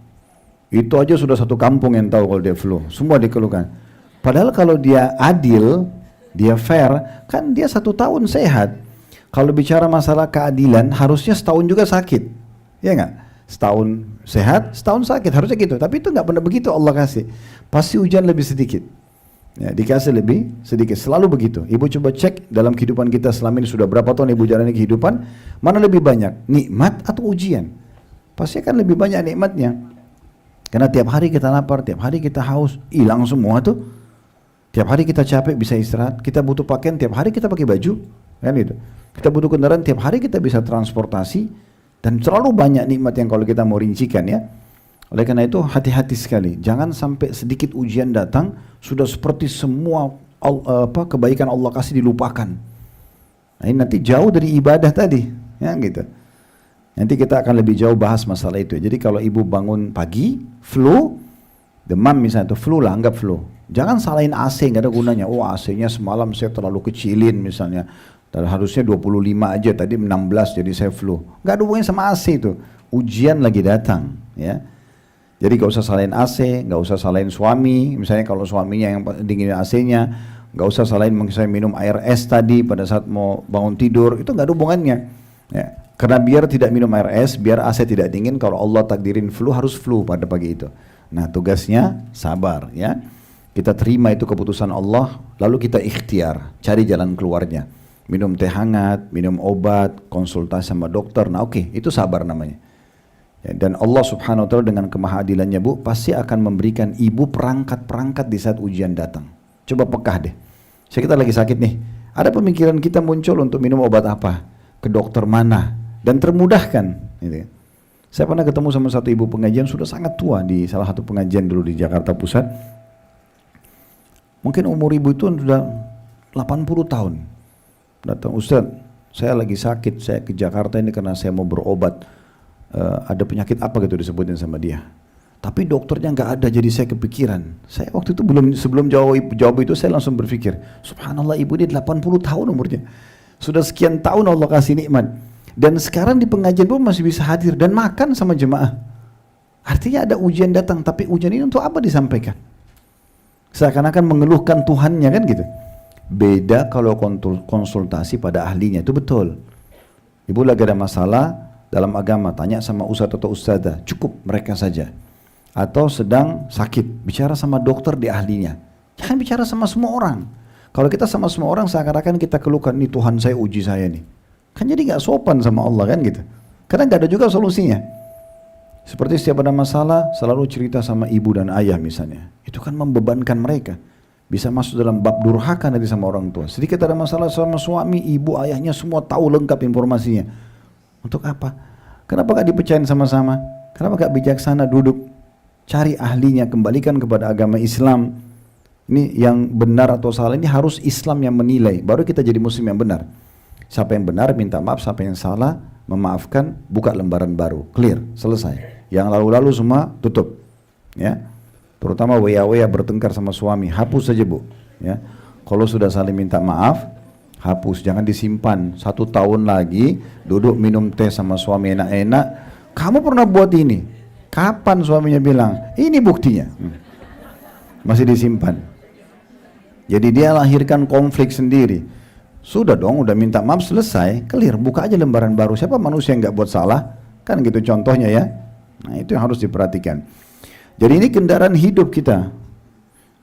Itu aja sudah satu kampung yang tahu kalau dia flu. Semua dikeluhkan. Padahal kalau dia adil, dia fair, kan dia 1 tahun sehat. Kalau bicara masalah keadilan, harusnya setahun juga sakit. Ya enggak? Setahun sehat, setahun sakit. Harusnya gitu. Tapi itu enggak pernah begitu Allah kasih. Pasti hujan lebih sedikit. Ya, dikasih lebih sedikit. Selalu begitu. Ibu coba cek dalam kehidupan kita selama ini sudah berapa tahun ibu jalani kehidupan, mana lebih banyak? Nikmat atau ujian? Pasti akan lebih banyak nikmatnya. Karena tiap hari kita lapar, tiap hari kita haus, hilang semua tuh. Tiap hari kita capek bisa istirahat, kita butuh pakaian, tiap hari kita pakai baju, kan itu. Kita butuh kendaraan, tiap hari kita bisa transportasi, dan terlalu banyak nikmat yang kalau kita mau rincikan ya. Oleh karena itu hati-hati sekali, jangan sampai sedikit ujian datang sudah seperti semua kebaikan Allah kasih dilupakan. Nah, ini nanti jauh dari ibadah tadi, ya gitu. Nanti kita akan lebih jauh bahas masalah itu. Jadi kalau ibu bangun pagi, flu, demam misalnya, itu flu lah, anggap flu. Jangan salahin AC, nggak ada gunanya. Oh AC-nya semalam saya terlalu kecilin misalnya. Dan harusnya 25 aja, tadi 16 jadi saya flu. Nggak ada hubungannya sama AC itu. Ujian lagi datang, ya. Jadi nggak usah salahin AC, nggak usah salahin suami. Misalnya kalau suaminya yang dingin AC-nya, Nggak usah salahin saya minum air es tadi pada saat mau bangun tidur, itu nggak ada hubungannya. Ya. Karena biar tidak minum air es, biar AC tidak dingin, kalau Allah takdirin flu harus flu pada pagi itu. Nah tugasnya sabar ya. Kita terima itu keputusan Allah, lalu kita ikhtiar, cari jalan keluarnya. Minum teh hangat, minum obat, konsultasi sama dokter, nah oke, itu sabar namanya. Ya, dan Allah subhanahu wa ta'ala dengan kemahadilannya Bu, pasti akan memberikan ibu perangkat-perangkat di saat ujian datang. Coba pekah deh, kita lagi sakit nih, ada pemikiran kita muncul untuk minum obat apa, ke dokter mana, dan termudahkan. Gitu. Saya pernah ketemu sama satu ibu pengajian, sudah sangat tua di salah satu pengajian dulu di Jakarta Pusat. Mungkin umur ibu itu sudah 80 tahun. Datang, Ustaz, saya lagi sakit, saya ke Jakarta ini karena saya mau berobat. Ada penyakit apa gitu disebutin sama dia. Tapi dokternya nggak ada, jadi saya kepikiran. Saya waktu itu sebelum jawab itu saya langsung berpikir, subhanallah ibu dia 80 tahun umurnya. Sudah sekian tahun Allah kasih nikmat. Dan sekarang di pengajian pun masih bisa hadir dan makan sama jemaah. Artinya ada ujian datang, tapi ujian ini untuk apa disampaikan? Seakan-akan mengeluhkan Tuhannya kan gitu. Beda kalau konsultasi pada ahlinya, itu betul. Ibu lagi ada masalah dalam agama, tanya sama ustadz atau ustadzah, cukup mereka saja. Atau sedang sakit, bicara sama dokter di ahlinya. Jangan bicara sama semua orang. Kalau kita sama semua orang seakan-akan kita keluhkan, nih Tuhan saya uji saya nih. Kan jadi gak sopan sama Allah kan gitu. Karena gak ada juga solusinya. Seperti setiap ada masalah selalu cerita sama ibu dan ayah misalnya. Itu kan membebankan mereka. Bisa masuk dalam bab durhaka nanti sama orang tua. Sedikit ada masalah sama suami, ibu, ayahnya semua tahu lengkap informasinya. Untuk apa? Kenapa gak dipecahin sama-sama? Kenapa gak bijaksana duduk? Cari ahlinya, kembalikan kepada agama Islam. Ini yang benar atau salah, ini harus Islam yang menilai. Baru kita jadi muslim yang benar. Siapa yang benar minta maaf, siapa yang salah memaafkan, buka lembaran baru. Clear, selesai. Yang lalu-lalu semua tutup. Ya. Terutama waya-waya bertengkar sama suami, hapus saja Bu. Ya. Kalau sudah saling minta maaf, hapus, jangan disimpan. 1 tahun lagi duduk minum teh sama suami enak-enak, kamu pernah buat ini. Kapan suaminya bilang? Ini buktinya. Masih disimpan. Jadi dia lahirkan konflik sendiri. Sudah dong, udah minta maaf selesai, clear, buka aja lembaran baru. Siapa manusia yang nggak buat salah? Kan gitu contohnya ya. Nah itu yang harus diperhatikan. Jadi ini kendaraan hidup kita.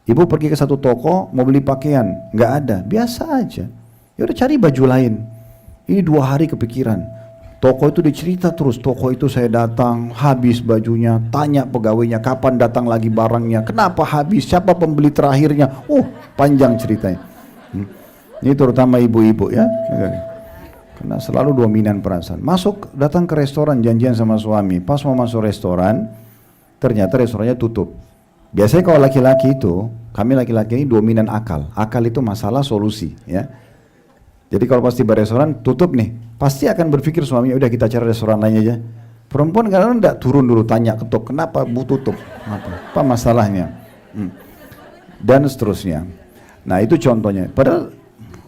Ibu pergi ke satu toko mau beli pakaian, nggak ada, biasa aja. Ya udah cari baju lain. Ini 2 hari kepikiran. Toko itu dicerita terus, toko itu saya datang, habis bajunya, tanya pegawainya kapan datang lagi barangnya, kenapa habis, siapa pembeli terakhirnya, panjang ceritanya. Ini terutama ibu-ibu ya, karena selalu dominan perasaan. Datang ke restoran janjian sama suami, pas mau masuk restoran, ternyata restorannya tutup. Biasanya kalau laki-laki itu, kami laki-laki ini dominan akal. Akal itu masalah solusi ya. Jadi kalau pasti restoran tutup nih, pasti akan berpikir suaminya, udah kita cari restoran lain aja. Perempuan kadang-kadang enggak turun dulu tanya ketuk, kenapa Bu tutup? Apa masalahnya? Dan seterusnya. Nah itu contohnya. Padahal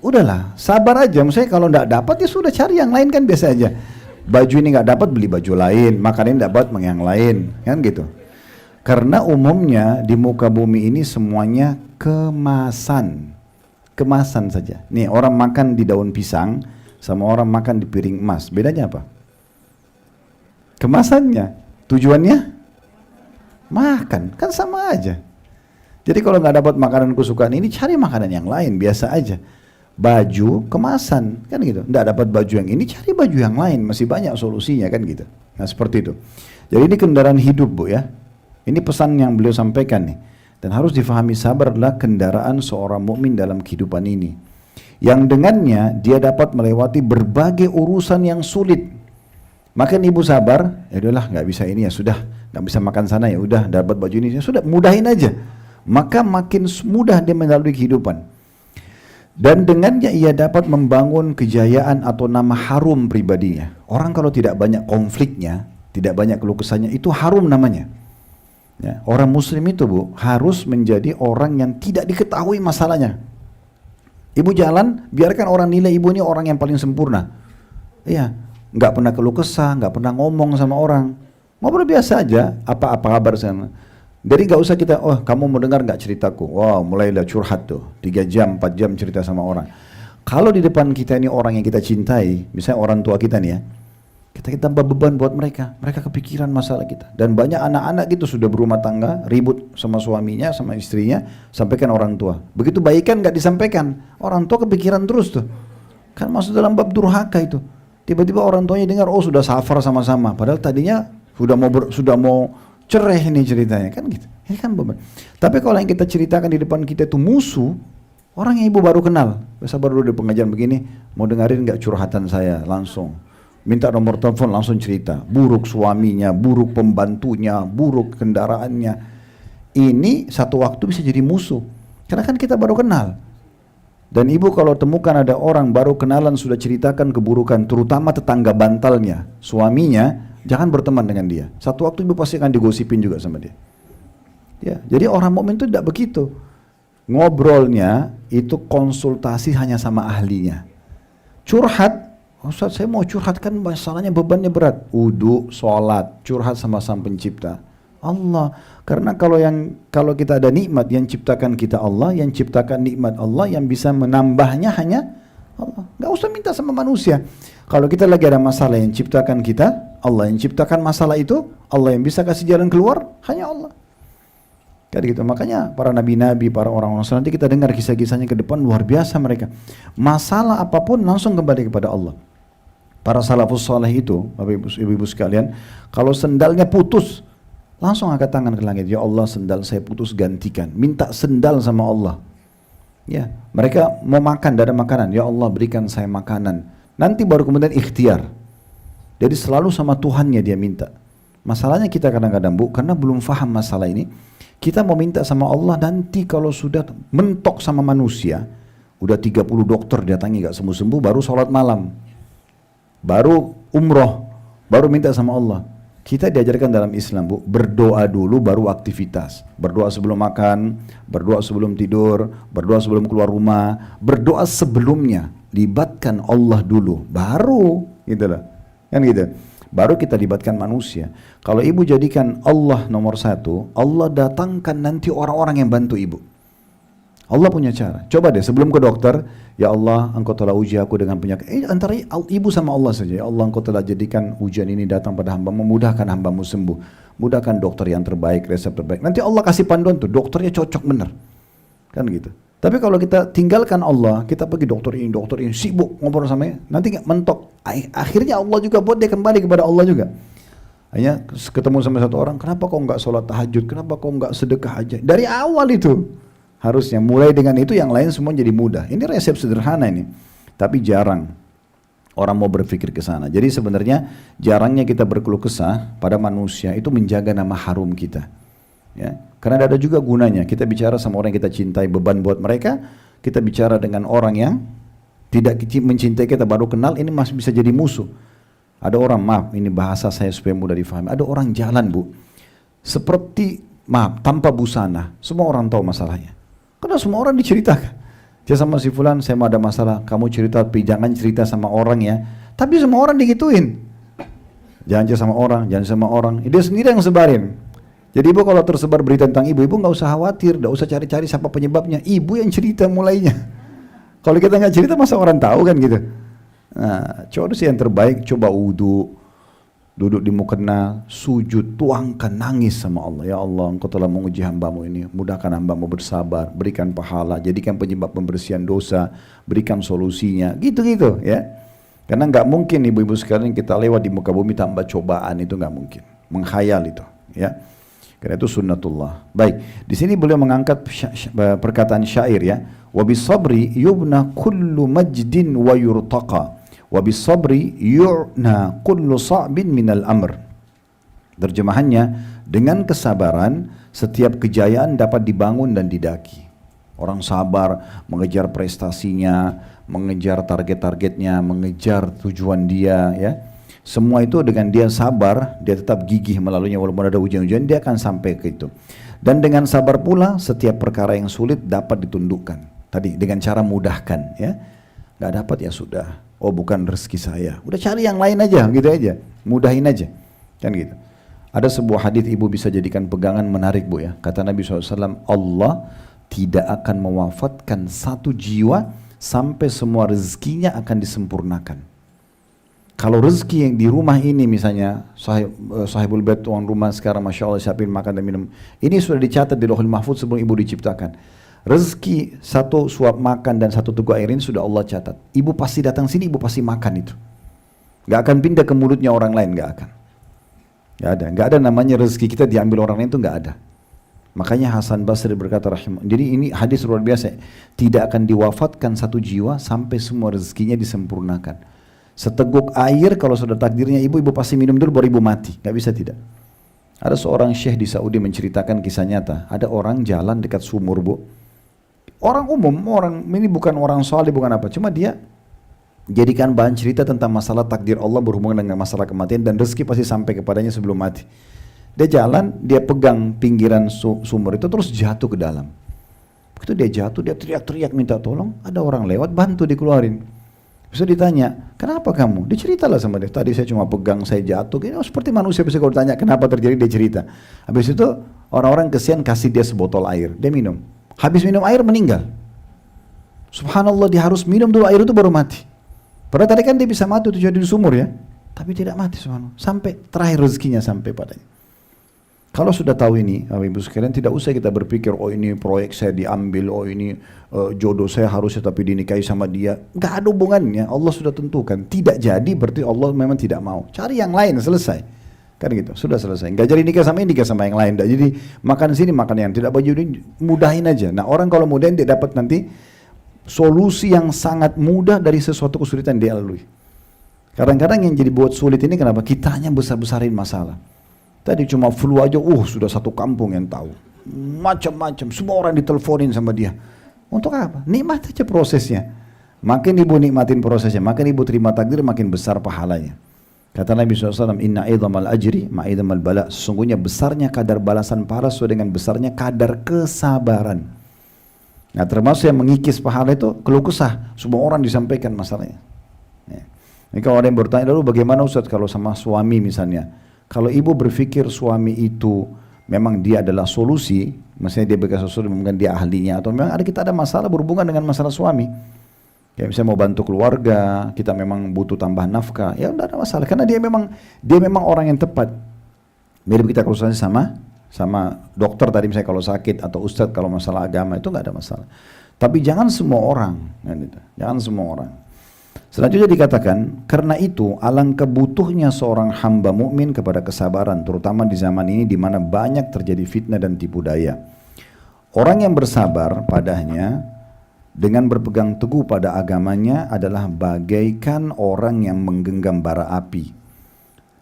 udahlah, sabar aja. Maksudnya kalau enggak dapat ya sudah cari yang lain kan biasa aja. Baju ini enggak dapat beli baju lain, makanan enggak dapat yang lain, kan gitu. Karena umumnya di muka bumi ini semuanya kemasan. Kemasan saja. Nih orang makan di daun pisang sama orang makan di piring emas. Bedanya apa? Kemasannya. Tujuannya? Makan. Kan sama aja. Jadi kalau nggak dapat makanan kesukaan ini, cari makanan yang lain. Biasa aja. Baju, kemasan. Kan gitu. Nggak dapat baju yang ini, cari baju yang lain. Masih banyak solusinya kan gitu. Nah seperti itu. Jadi ini kendaraan hidup Bu ya. Ini pesan yang beliau sampaikan nih. Dan harus difahami sabar adalah kendaraan seorang mukmin dalam kehidupan ini. Yang dengannya dia dapat melewati berbagai urusan yang sulit. Makan ibu sabar, ya udahlah nggak bisa ini ya sudah, nggak bisa makan sana ya udah, dapat baju ini ya sudah, mudahin aja. Maka makin mudah dia melalui kehidupan. Dan dengannya ia dapat membangun kejayaan atau nama harum pribadinya. Orang kalau tidak banyak konfliknya, tidak banyak keluh kesahnya, itu harum namanya. Ya, orang muslim itu Bu harus menjadi orang yang tidak diketahui masalahnya. Ibu jalan, biarkan orang nilai ibu ini orang yang paling sempurna. Iya, nggak pernah keluh kesah, nggak pernah ngomong sama orang. Ngobrol biasa aja, apa kabar sana. Jadi nggak usah kita, oh kamu mau dengar nggak ceritaku? Wow, mulailah curhat tuh, 3 jam, 4 jam cerita sama orang. Kalau di depan kita ini orang yang kita cintai, misalnya orang tua kita nih ya, kita tambah beban buat mereka. Mereka kepikiran masalah kita. Dan banyak anak-anak gitu sudah berumah tangga, ribut sama suaminya, sama istrinya, sampaikan orang tua. Begitu baikan nggak disampaikan, orang tua kepikiran terus tuh. Kan masuk dalam bab durhaka itu. Tiba-tiba orang tuanya dengar, oh sudah safar sama-sama. Padahal tadinya sudah mau cerai ini ceritanya, kan gitu. Ini kan beban. Tapi kalau yang kita ceritakan di depan kita itu musuh, orang yang ibu baru kenal, biasa baru di pengajian begini, mau dengerin nggak curhatan saya langsung. Minta nomor telepon langsung cerita. Buruk suaminya, buruk pembantunya, buruk kendaraannya. Ini satu waktu bisa jadi musuh. Karena kan kita baru kenal. Dan ibu kalau temukan ada orang baru kenalan sudah ceritakan keburukan, terutama tetangga bantalnya, suaminya, jangan berteman dengan dia. Satu waktu ibu pasti akan digosipin juga sama dia. Ya, jadi orang mukmin itu tidak begitu. Ngobrolnya itu konsultasi hanya sama ahlinya. Curhat, Ustaz saya mau curhat kan masalahnya bebannya berat. Wudu, sholat, curhat sama Sang Pencipta Allah. Karena kalau kita ada nikmat yang ciptakan kita Allah, yang ciptakan nikmat Allah, yang bisa menambahnya hanya Allah. Gak usah minta sama manusia. Kalau kita lagi ada masalah yang ciptakan kita, Allah yang ciptakan masalah itu, Allah yang bisa kasih jalan keluar, hanya Allah. Kayak gitu. Makanya para nabi-nabi, para orang-orang saleh, nanti kita dengar kisah-kisahnya ke depan luar biasa mereka. Masalah apapun langsung kembali kepada Allah. Para salafus saleh itu, Bapak Ibu sekalian, kalau sendalnya putus, langsung angkat tangan ke langit, ya Allah sendal saya putus gantikan. Minta sendal sama Allah. Ya, mereka mau makan, tidak ada makanan, ya Allah berikan saya makanan. Nanti baru kemudian ikhtiar. Jadi selalu sama Tuhannya dia minta. Masalahnya kita kadang-kadang Bu, karena belum faham masalah ini, kita mau minta sama Allah, nanti kalau sudah mentok sama manusia, udah 30 dokter datangi gak sembuh-sembuh, baru sholat malam, baru umroh, baru minta sama Allah. Kita diajarkan dalam Islam Bu, berdoa dulu baru aktivitas. Berdoa sebelum makan, berdoa sebelum tidur, berdoa sebelum keluar rumah, berdoa sebelumnya. Libatkan Allah dulu, baru gitu loh. Kan gitu. Baru kita libatkan manusia. Kalau ibu jadikan Allah nomor 1, Allah datangkan nanti orang-orang yang bantu ibu. Allah punya cara. Coba deh sebelum ke dokter, ya Allah engkau telah uji aku dengan penyakit. Antara ibu sama Allah saja. Ya Allah engkau telah jadikan ujian ini datang pada hamba, memudahkan hambamu sembuh. Mudahkan dokter yang terbaik, resep terbaik. Nanti Allah kasih panduan tuh, dokternya cocok bener. Kan gitu. Tapi kalau kita tinggalkan Allah, kita pergi dokter ini, sibuk ngobrol sama dia, nanti nggak mentok. Akhirnya Allah juga buat dia kembali kepada Allah juga. Hanya ketemu sama satu orang, kenapa kau nggak sholat tahajud, kenapa kau nggak sedekah aja? Dari awal itu. Harusnya mulai dengan itu yang lain semua jadi mudah. Ini resep sederhana ini. Tapi jarang orang mau berpikir ke sana. Jadi sebenarnya jarangnya kita berkeluh kesah pada manusia itu menjaga nama harum kita. Ya, karena ada juga gunanya. Kita bicara sama orang yang kita cintai, beban buat mereka. Kita bicara dengan orang yang tidak mencintai kita, baru kenal, ini masih bisa jadi musuh. Ada orang, maaf ini bahasa saya supaya mudah difahami. Ada orang jalan Bu, seperti maaf tanpa busana. Semua orang tahu masalahnya. Karena semua orang diceritakan. Dia sama si fulan, saya mau ada masalah, kamu cerita, tapi jangan cerita sama orang ya. Tapi semua orang digituin. Jangan cerita sama orang, jangan sama orang. Dia sendiri yang sebarin. Jadi ibu kalau tersebar berita tentang ibu nggak usah khawatir, nggak usah cari-cari siapa penyebabnya. Ibu yang cerita mulainya. Kalau kita nggak cerita, masa orang tahu kan gitu. Nah, coba sih yang terbaik, coba wudu, duduk di mukena, sujud, tuangkan, nangis sama Allah. Ya Allah, engkau telah menguji hambamu ini, mudahkan hambamu bersabar, berikan pahala, jadikan penyebab pembersihan dosa, berikan solusinya, gitu-gitu ya. Karena nggak mungkin ibu-ibu sekalian kita lewat di muka bumi tanpa cobaan, itu nggak mungkin, menghayal itu ya. Karena itu sunnatullah. Baik, di sini beliau mengangkat perkataan syair ya, wa bisabri yubna kullu majdin wa yurtaqa. Wabisabri yu'na kullu sa'bin minal amr. Terjemahannya, dengan kesabaran setiap kejayaan dapat dibangun dan didaki. Orang sabar mengejar prestasinya, mengejar target-targetnya, mengejar tujuan dia ya. Semua itu dengan dia sabar, dia tetap gigih melaluinya walaupun ada ujian-ujian, dia akan sampai ke itu. Dan dengan sabar pula setiap perkara yang sulit dapat ditundukkan. Tadi dengan cara mudahkan ya. Gak dapat ya sudah. Oh bukan rezeki saya. Udah cari yang lain aja, gitu aja. Mudahin aja. Kan gitu. Ada sebuah hadis ibu bisa jadikan pegangan menarik Bu ya. Kata Nabi SAW, Allah tidak akan mewafatkan satu jiwa sampai semua rezekinya akan disempurnakan. Kalau rezeki yang di rumah ini misalnya, sahibul bait tuan rumah sekarang Masya Allah siapin makan dan minum. Ini sudah dicatat di Lauhul Mahfuz sebelum ibu diciptakan. Rezeki satu suap makan dan satu teguk air ini sudah Allah catat. Ibu pasti datang sini, ibu pasti makan itu. Gak akan pindah ke mulutnya orang lain, gak akan. Gak ada namanya rezeki kita diambil orang lain, itu gak ada. Makanya Hasan Basri berkata jadi ini hadis luar biasa. Tidak akan diwafatkan satu jiwa sampai semua rezekinya disempurnakan. Seteguk air kalau sudah takdirnya ibu pasti minum dulu baru ibu mati. Gak bisa tidak. Ada seorang syekh di Saudi menceritakan kisah nyata. Ada orang jalan dekat sumur Bu. Orang umum, ini bukan orang soleh, bukan apa. Cuma dia jadikan bahan cerita tentang masalah takdir Allah berhubungan dengan masalah kematian dan rezeki pasti sampai kepadanya sebelum mati. Dia jalan, dia pegang pinggiran sumur itu terus jatuh ke dalam. Begitu dia jatuh, dia teriak-teriak minta tolong. Ada orang lewat, bantu dikeluarin. Bisa ditanya, kenapa kamu? Dia ceritalah sama dia, tadi saya cuma pegang, saya jatuh. Seperti manusia bisa kalau ditanya kenapa terjadi, dia cerita. Habis itu orang-orang kesian kasih dia sebotol air, dia minum. Habis minum air meninggal. Subhanallah, dia harus minum dulu air itu baru mati. Padahal tadi kan dia bisa mati itu jadi di sumur ya. Tapi tidak mati subhanallah. Sampai terakhir rezekinya sampai padanya. Kalau sudah tahu ini, Bapak Ibu sekalian, tidak usah kita berpikir, oh ini proyek saya diambil, oh ini jodoh saya harusnya tapi dinikahi sama dia. Gak ada hubungannya, Allah sudah tentukan. Tidak jadi berarti Allah memang tidak mau. Cari yang lain, selesai. Kan gitu, sudah selesai. Gak jadi nikah sama ini, nikah sama yang lain. Gak jadi makan sini, makan yang tidak baju ini, mudahin aja. Nah orang kalau mudahin dia dapat nanti solusi yang sangat mudah dari sesuatu kesulitan dia lalui. Kadang-kadang yang jadi buat sulit ini kenapa? Kitanya besar-besarin masalah. Tadi cuma flu aja, sudah satu kampung yang tahu. Macam-macam, semua orang diteleponin sama dia. Untuk apa? Nikmat aja prosesnya. Makin ibu nikmatin prosesnya, makin ibu terima takdir, makin besar pahalanya. Kata Nabi SAW, Inna idhamal ajri ma'idhamal bala. Sesungguhnya besarnya kadar balasan pahala sesuai dengan besarnya kadar kesabaran. Nah termasuk yang mengikis pahala itu keluh kesah. Semua orang disampaikan masalahnya. Ini kalau ada yang bertanya, lalu bagaimana Ustaz kalau sama suami misalnya? Kalau ibu berpikir suami itu memang dia adalah solusi, maksudnya dia bekas sesuatu, mungkin dia ahlinya, atau memang kita ada masalah berhubungan dengan masalah suami. Kayak misalnya mau bantu keluarga, kita memang butuh tambah nafkah, ya tidak ada masalah, karena dia memang orang yang tepat. Mirip kita kalau sama dokter tadi misalnya kalau sakit, atau ustadz kalau masalah agama, itu nggak ada masalah. Tapi jangan semua orang, jangan semua orang. Selanjutnya dikatakan, karena itu alangkah butuhnya seorang hamba mukmin kepada kesabaran, terutama di zaman ini di mana banyak terjadi fitnah dan tipu daya. Orang yang bersabar padanya dengan berpegang teguh pada agamanya adalah bagaikan orang yang menggenggam bara api.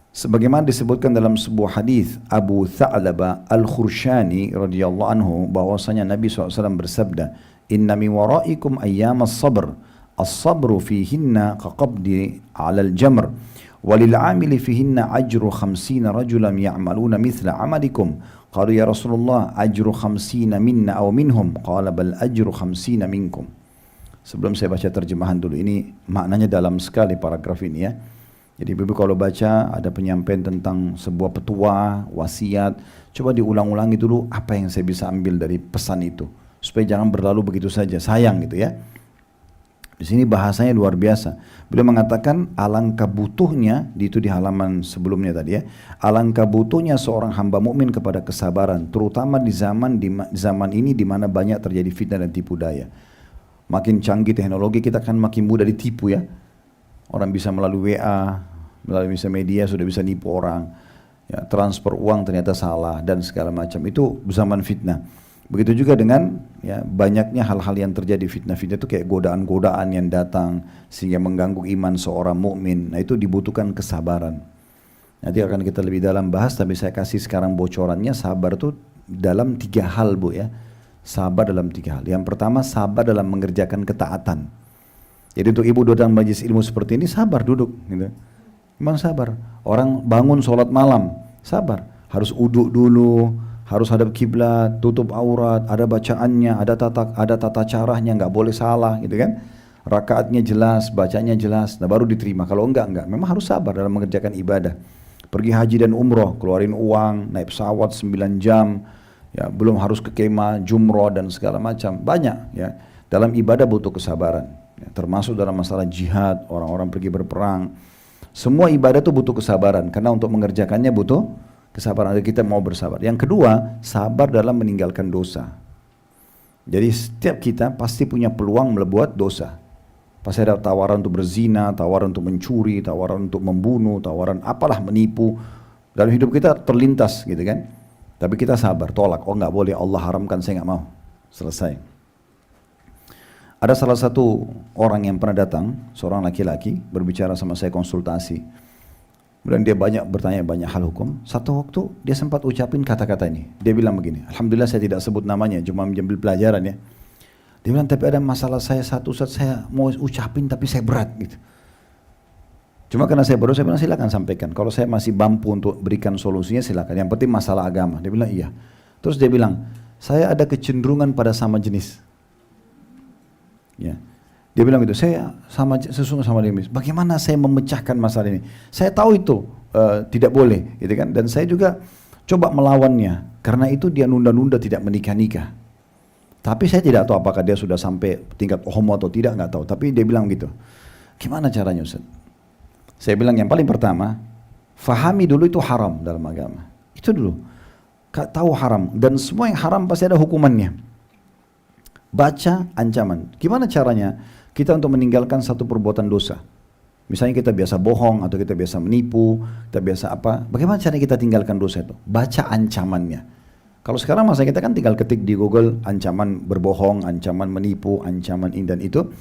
Sebagaimana disebutkan dalam sebuah hadis Abu Tha'labah Al-Khurshani radhiyallahu anhu bahwasanya Nabi SAW bersabda, "Inna min waraikum ayyamas sabr." As-sabru fihinna kaqabdi 'alal jamr walil 'amili fihinna ajru 50 rajulan ya'maluna mithla 'amalikum. Qalu ya Rasulullah ajru 50 minna aw minhum? Qala bal ajru 50 minkum. Sebelum saya baca terjemahan dulu, ini maknanya dalam sekali paragraf ini ya. Jadi ibu kalau baca ada penyampaian tentang sebuah petua, wasiat, coba diulang-ulangi dulu apa yang saya bisa ambil dari pesan itu supaya jangan berlalu begitu saja, sayang gitu ya. Di sini bahasanya luar biasa. Beliau mengatakan alangkah butuhnya, itu di halaman sebelumnya tadi ya. Alangkah butuhnya seorang hamba mukmin kepada kesabaran, terutama di zaman ini di mana banyak terjadi fitnah dan tipu daya. Makin canggih teknologi kita kan makin mudah ditipu ya. Orang bisa melalui WA, melalui media sudah bisa nipu orang. Ya, transfer uang ternyata salah dan segala macam. Itu zaman fitnah. Begitu juga dengan ya, banyaknya hal-hal yang terjadi fitnah-fitnah itu kayak godaan-godaan yang datang sehingga mengganggu iman seorang mukmin. Nah itu dibutuhkan kesabaran. Nanti akan kita lebih dalam bahas, tapi saya kasih sekarang bocorannya. Sabar itu dalam 3 hal Bu ya. Sabar dalam 3 hal. Yang pertama sabar dalam mengerjakan ketaatan. Jadi untuk ibu duduk dalam majlis ilmu seperti ini sabar duduk gitu. Memang sabar. Orang bangun sholat malam sabar. Harus uduk dulu, harus hadap kiblat, tutup aurat, ada bacaannya, ada tata caranya, nggak boleh salah gitu kan. Rakaatnya jelas, bacanya jelas, nah baru diterima. Kalau enggak. Memang harus sabar dalam mengerjakan ibadah. pergi haji dan umroh, keluarin uang, naik pesawat 9 jam, ya, belum harus ke kemah, jumroh dan segala macam. Banyak ya. Dalam ibadah butuh kesabaran. Ya, termasuk dalam masalah jihad, orang-orang pergi berperang. Semua ibadah itu butuh kesabaran karena untuk mengerjakannya butuh kesabaran. Kita mau bersabar. Yang kedua, sabar dalam meninggalkan dosa. Jadi setiap kita pasti punya peluang berbuat dosa. Pasti ada tawaran untuk berzina, tawaran untuk mencuri, tawaran untuk membunuh, tawaran apalah menipu. Dalam hidup kita terlintas gitu kan. Tapi kita sabar, tolak. Oh nggak boleh, Allah haramkan, saya nggak mau. Selesai. Ada salah satu orang yang pernah datang, seorang laki-laki, berbicara sama saya konsultasi. Kemudian dia bertanya banyak hal hukum. Satu waktu dia sempat ucapin kata-kata ini. Dia bilang begini, alhamdulillah saya tidak sebut namanya, cuma mengambil pelajaran ya. Dia bilang, tapi ada masalah saya satu, Ustaz, saya mau ucapin tapi saya berat gitu. Cuma karena saya baru, saya bilang silakan sampaikan. Kalau saya masih mampu untuk berikan solusinya silakan. Yang penting masalah agama. Dia bilang iya. Terus dia bilang, saya ada kecenderungan pada sama jenis. Ya. Dia bilang gitu, saya sesungguhnya sama jenis. Bagaimana saya memecahkan masalah ini? Saya tahu itu tidak boleh, gitu kan? Dan saya juga coba melawannya. Karena itu dia nunda-nunda tidak menikah-nikah. Tapi saya tidak tahu apakah dia sudah sampai tingkat homo atau tidak, nggak tahu. Tapi dia bilang gitu. Gimana caranya Ustaz? Saya bilang yang paling pertama, fahami dulu itu haram dalam agama. Itu dulu. Tahu haram. Dan semua yang haram pasti ada hukumannya. Baca ancaman. Gimana caranya kita untuk meninggalkan satu perbuatan dosa? Misalnya kita biasa bohong atau kita biasa menipu, kita biasa apa? Bagaimana caranya kita tinggalkan dosa itu? Baca ancamannya. Kalau sekarang masa kita kan tinggal ketik di Google ancaman berbohong, ancaman menipu, ancaman ini dan itu.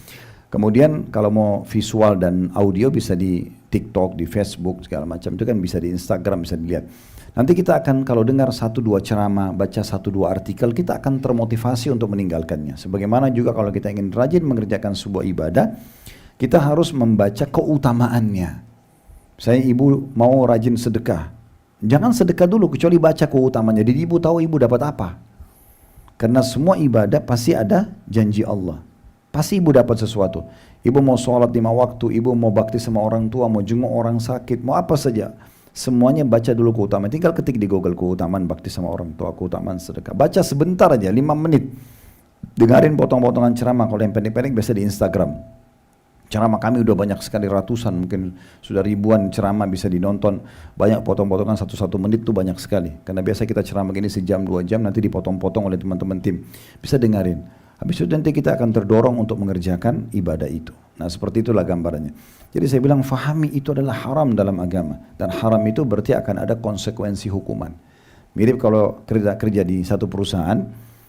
Kemudian kalau mau visual dan audio bisa di TikTok, di Facebook segala macam, itu kan bisa di Instagram, bisa dilihat. Nanti kita akan kalau dengar 1-2 ceramah, baca 1-2 artikel, kita akan termotivasi untuk meninggalkannya. Sebagaimana juga kalau kita ingin rajin mengerjakan sebuah ibadah, kita harus membaca keutamaannya. Saya ibu mau rajin sedekah. Jangan sedekah dulu kecuali baca keutamaannya. Jadi ibu tahu ibu dapat apa. Karena semua ibadah pasti ada janji Allah. Pasti ibu dapat sesuatu. Ibu mau sholat 5 waktu, ibu mau bakti sama orang tua, mau jenguk orang sakit, mau apa saja. Semuanya baca dulu keutamaan. Tinggal ketik di Google keutamaan bakti sama orang tua, keutamaan sedekah. Baca sebentar aja, 5 menit. Dengarin potong-potongan ceramah. Kalau yang pendek-pendek biasa di Instagram. Ceramah kami udah banyak sekali, ratusan, mungkin sudah ribuan ceramah bisa dinonton. Banyak potong-potongan 1-1 menit tuh banyak sekali. Karena biasa kita ceramah gini sejam 2 jam, nanti dipotong-potong oleh teman-teman tim. Bisa dengarin. Habis itu nanti kita akan terdorong untuk mengerjakan ibadah itu. Nah seperti itulah gambarannya. Jadi saya bilang fahami itu adalah haram dalam agama. Dan haram itu berarti akan ada konsekuensi hukuman. Mirip kalau kerja di satu perusahaan,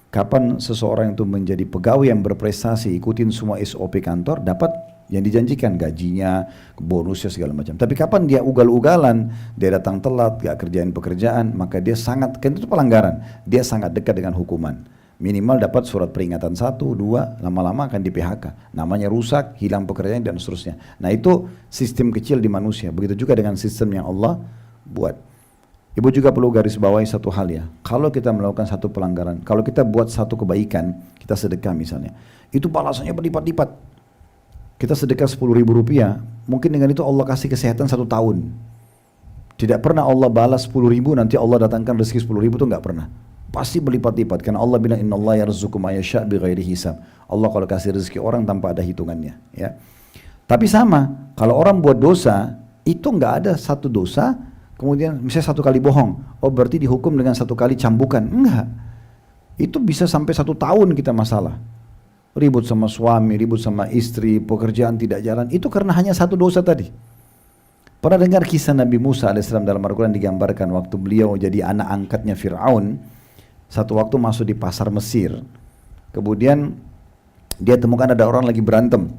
kapan seseorang itu menjadi pegawai yang berprestasi, ikutin semua SOP kantor, dapat yang dijanjikan, gajinya, bonusnya segala macam. Tapi kapan dia ugal-ugalan, dia datang telat, gak kerjain pekerjaan, maka dia sangat, kan itu pelanggaran, dia sangat dekat dengan hukuman. Minimal dapat surat peringatan 1, 2, lama-lama akan di PHK. Namanya rusak, hilang pekerjaan dan seterusnya. Nah itu sistem kecil di manusia. Begitu juga dengan sistem yang Allah buat. Ibu juga perlu garis bawahi satu hal ya. Kalau kita melakukan satu pelanggaran, kalau kita buat satu kebaikan, kita sedekah misalnya, itu balasannya berlipat-lipat. Kita sedekah 10.000 rupiah, mungkin dengan itu Allah kasih kesehatan 1 tahun. Tidak pernah Allah balas 10.000 nanti Allah datangkan rezeki 10.000 itu nggak pernah. Pasti berlipat-lipat karena Allah bilang innallaha yarzuqu may yasha' bighairi hisab. Allah kalau kasih rezeki orang tanpa ada hitungannya, ya. Tapi sama, kalau orang buat dosa, itu nggak ada satu dosa, kemudian misalnya 1 kali bohong, oh berarti dihukum dengan 1 kali cambukan. Enggak. Itu bisa sampai 1 tahun kita masalah. Ribut sama suami, ribut sama istri, pekerjaan tidak jalan, itu karena hanya 1 dosa tadi. Pernah dengar kisah Nabi Musa AS dalam Al-Quran digambarkan waktu beliau jadi anak angkatnya Fir'aun, satu waktu masuk di pasar Mesir, kemudian dia temukan ada orang lagi berantem,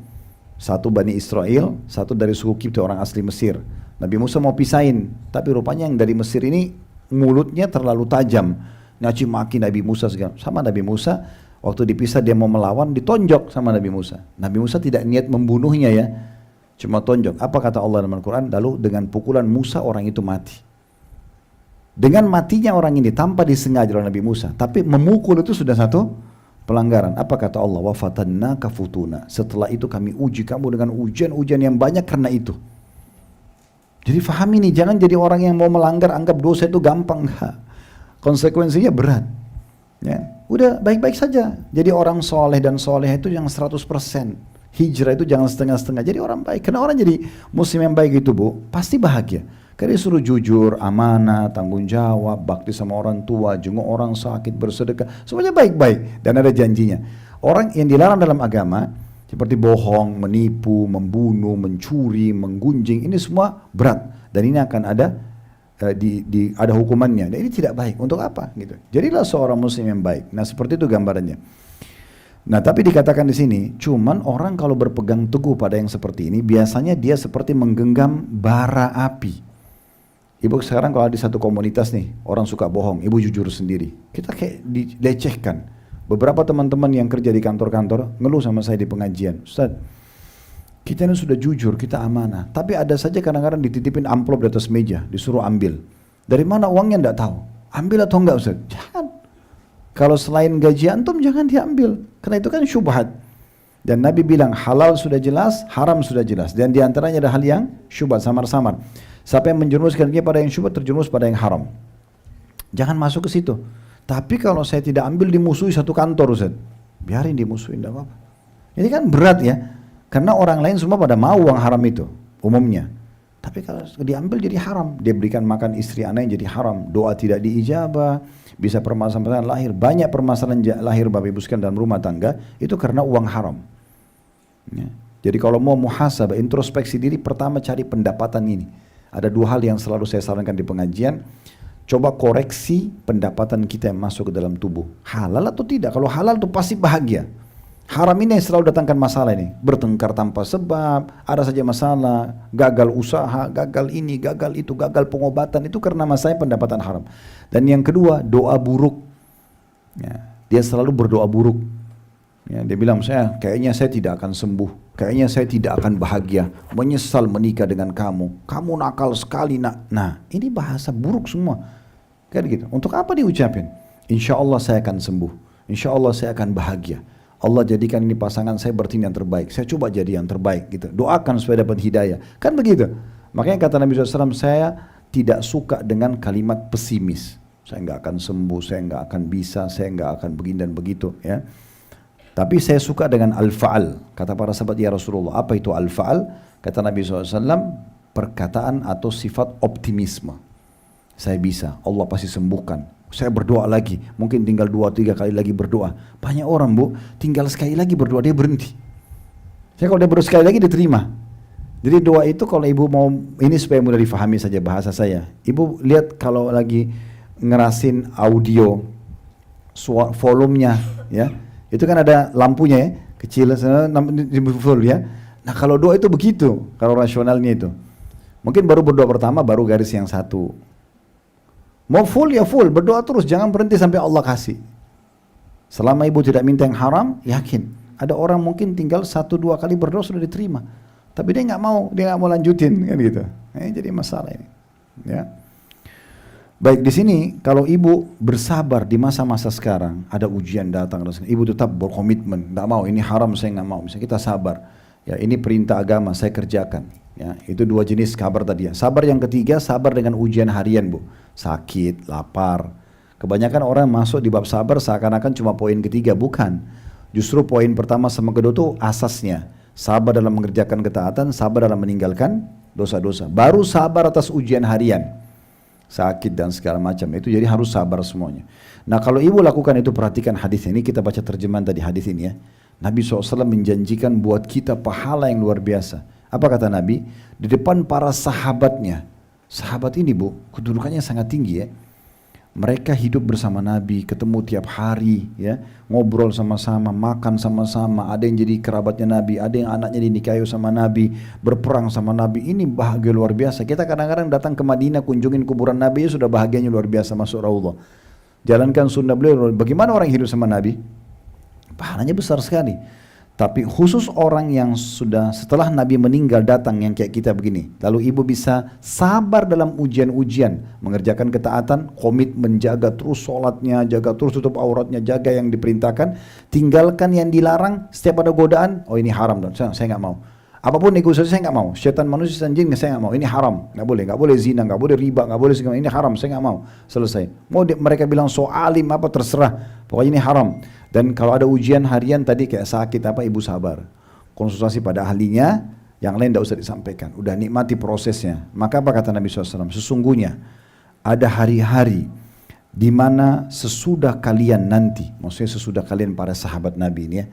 satu Bani Israel, satu dari suku Kipti orang asli Mesir. Nabi Musa mau pisahin, tapi rupanya yang dari Mesir ini mulutnya terlalu tajam, nyaci maki Nabi Musa segala. Sama Nabi Musa waktu dipisah dia mau melawan, ditonjok sama Nabi Musa. Nabi Musa tidak niat membunuhnya ya, cuma tonjok. Apa kata Allah dalam Al-Quran? Lalu dengan pukulan Musa orang itu mati. Dengan matinya orang ini tanpa disengaja oleh Nabi Musa, tapi memukul itu sudah satu pelanggaran. Apa kata Allah? Wa fatannaka futuna. Setelah itu kami uji kamu dengan ujian-ujian yang banyak karena itu. Jadi fahami nih, jangan jadi orang yang mau melanggar anggap dosa itu gampang, enggak. Konsekuensinya berat. Ya, udah baik-baik saja. Jadi orang soleh dan soleh itu yang 100%. Hijrah itu jangan setengah-setengah. Jadi orang baik. Karena orang jadi muslim yang baik itu bu, pasti bahagia. Karena disuruh jujur, amanah, tanggung jawab, bakti sama orang tua, jenguk orang sakit, bersedekah. Semuanya baik-baik dan ada janjinya. Orang yang dilarang dalam agama, seperti bohong, menipu, membunuh, mencuri, menggunjing, ini semua berat. Dan ini akan ada ada hukumannya. Dan ini tidak baik. Untuk apa? Gitu. Jadilah seorang muslim yang baik. Nah seperti itu gambarannya. Nah tapi dikatakan di sini, cuman orang kalau berpegang teguh pada yang seperti ini, biasanya dia seperti menggenggam bara api. Ibu sekarang kalau di satu komunitas nih, orang suka bohong, ibu jujur sendiri. Kita kayak dilecehkan. Beberapa teman-teman yang kerja di kantor-kantor ngeluh sama saya di pengajian, Ustaz, kita ini sudah jujur, kita amanah, tapi ada saja kadang-kadang dititipin amplop di atas meja, disuruh ambil. Dari mana uangnya enggak tahu. Ambil atau enggak Ustaz? Jangan. Kalau selain gaji antum jangan diambil, karena itu kan syubhat. Dan Nabi bilang halal sudah jelas, haram sudah jelas. Dan diantaranya ada hal yang syubhat, samar-samar. Siapa yang menjerumuskan dia pada yang syubhat, terjerumus pada yang haram. Jangan masuk ke situ. Tapi kalau saya tidak ambil, dimusuhi satu kantor Ustaz. Biarin dimusuhin, tidak apa-apa. Ini kan berat ya. Karena orang lain semua pada mau uang haram itu, umumnya. Tapi kalau diambil jadi haram. Dia berikan makan istri anaknya jadi haram. Doa tidak diijabah. Bisa permasalahan lahir. Banyak permasalahan lahir Bapak Ibu sekalian dalam rumah tangga. Itu karena uang haram. Ya. Jadi kalau mau muhasabah, introspeksi diri, pertama cari pendapatan ini. Ada dua hal yang selalu saya sarankan di pengajian. Coba koreksi pendapatan kita yang masuk ke dalam tubuh. Halal atau tidak? Kalau halal itu pasti bahagia. Haram ini yang selalu datangkan masalah ini. Bertengkar tanpa sebab, ada saja masalah, gagal usaha, gagal ini, gagal itu, gagal pengobatan. Itu karena masalah pendapatan haram. Dan yang kedua, doa buruk. Ya, dia selalu berdoa buruk. Ya, dia bilang, kayaknya saya tidak akan sembuh. Kayaknya saya tidak akan bahagia. Menyesal menikah dengan kamu. Kamu nakal sekali nak. Nah, ini bahasa buruk semua. Kayak gitu. Untuk apa diucapin? Insya Allah saya akan sembuh. Insya Allah saya akan bahagia. Allah jadikan ini pasangan saya bertindak yang terbaik. Saya coba jadi yang terbaik gitu. Doakan supaya dapat hidayah. Kan begitu. Makanya kata Nabi SAW, saya tidak suka dengan kalimat pesimis. Saya nggak akan sembuh, saya nggak akan bisa, saya nggak akan begini dan begitu. Ya. Tapi saya suka dengan al-fa'al. Kata para sahabat, ya Rasulullah, apa itu al-fa'al? Kata Nabi SAW, perkataan atau sifat optimisme. Saya bisa, Allah pasti sembuhkan. Saya berdoa lagi, mungkin tinggal 2-3 kali lagi berdoa. Banyak orang bu, tinggal sekali lagi berdoa, dia berhenti. Saya kalau dia berdoa sekali lagi diterima. Jadi doa itu kalau ibu mau, ini supaya mudah difahami saja bahasa saya. Ibu lihat kalau lagi ngerasin audio, volumenya ya. Itu kan ada lampunya ya, kecil, full ya. Nah kalau doa itu begitu, kalau rasionalnya itu. Mungkin baru berdoa pertama, baru garis yang satu. Mau full ya full, berdoa terus, jangan berhenti sampai Allah kasih. Selama ibu tidak minta yang haram, yakin. Ada orang mungkin tinggal 1-2 kali berdoa sudah diterima. Tapi dia nggak mau lanjutin, kan gitu. Jadi masalah ini. Ya. Baik, di sini kalau ibu bersabar di masa-masa sekarang, ada ujian datang, ibu tetap berkomitmen, nggak mau, ini haram saya nggak mau, misalnya kita sabar, ya ini perintah agama saya kerjakan, ya itu 2 jenis sabar tadi ya. Sabar yang ketiga, sabar dengan ujian harian bu, sakit, lapar. Kebanyakan orang masuk di bab sabar seakan-akan cuma poin ketiga, bukan. Justru poin pertama sama kedua itu asasnya, sabar dalam mengerjakan ketaatan, sabar dalam meninggalkan dosa-dosa. Baru sabar atas ujian harian. Sakit dan segala macam itu, jadi harus sabar semuanya. Nah kalau ibu lakukan itu, perhatikan hadis ini, kita baca terjemahan tadi hadis ini ya. Nabi SAW menjanjikan buat kita pahala yang luar biasa. Apa kata Nabi? Di depan para sahabatnya. Sahabat ini bu, kedudukannya sangat tinggi ya. Mereka hidup bersama Nabi, ketemu tiap hari ya, ngobrol sama-sama, makan sama-sama, ada yang jadi kerabatnya Nabi, ada yang anaknya dinikahi sama Nabi, berperang sama Nabi. Ini bahagia luar biasa. Kita kadang-kadang datang ke Madinah, kunjungin kuburan Nabi, ya sudah bahagianya luar biasa, masuk Raudhah. Jalankan sunnah beliau. Bagaimana orang hidup sama Nabi? Pahalanya besar sekali. Tapi khusus orang yang sudah setelah Nabi meninggal datang yang kayak kita begini, lalu ibu bisa sabar dalam ujian-ujian, mengerjakan ketaatan, komit menjaga terus sholatnya, jaga terus tutup auratnya, jaga yang diperintahkan, tinggalkan yang dilarang. Setiap ada godaan, oh ini haram, saya nggak mau. Apapun negosiasi saya nggak mau. Syaitan manusia dan jin saya nggak mau. Ini haram, nggak boleh zina, nggak boleh riba, nggak boleh segala. Ini haram, saya nggak mau. Selesai. Mereka bilang so alim apa terserah. Pokoknya ini haram. Dan kalau ada ujian harian tadi kayak sakit apa, ibu sabar. Konsultasi pada ahlinya, yang lain tidak usah disampaikan. Udah nikmati prosesnya. Maka apa kata Nabi SAW? Sesungguhnya ada hari-hari di mana sesudah kalian nanti, maksudnya sesudah kalian para sahabat Nabi ini ya,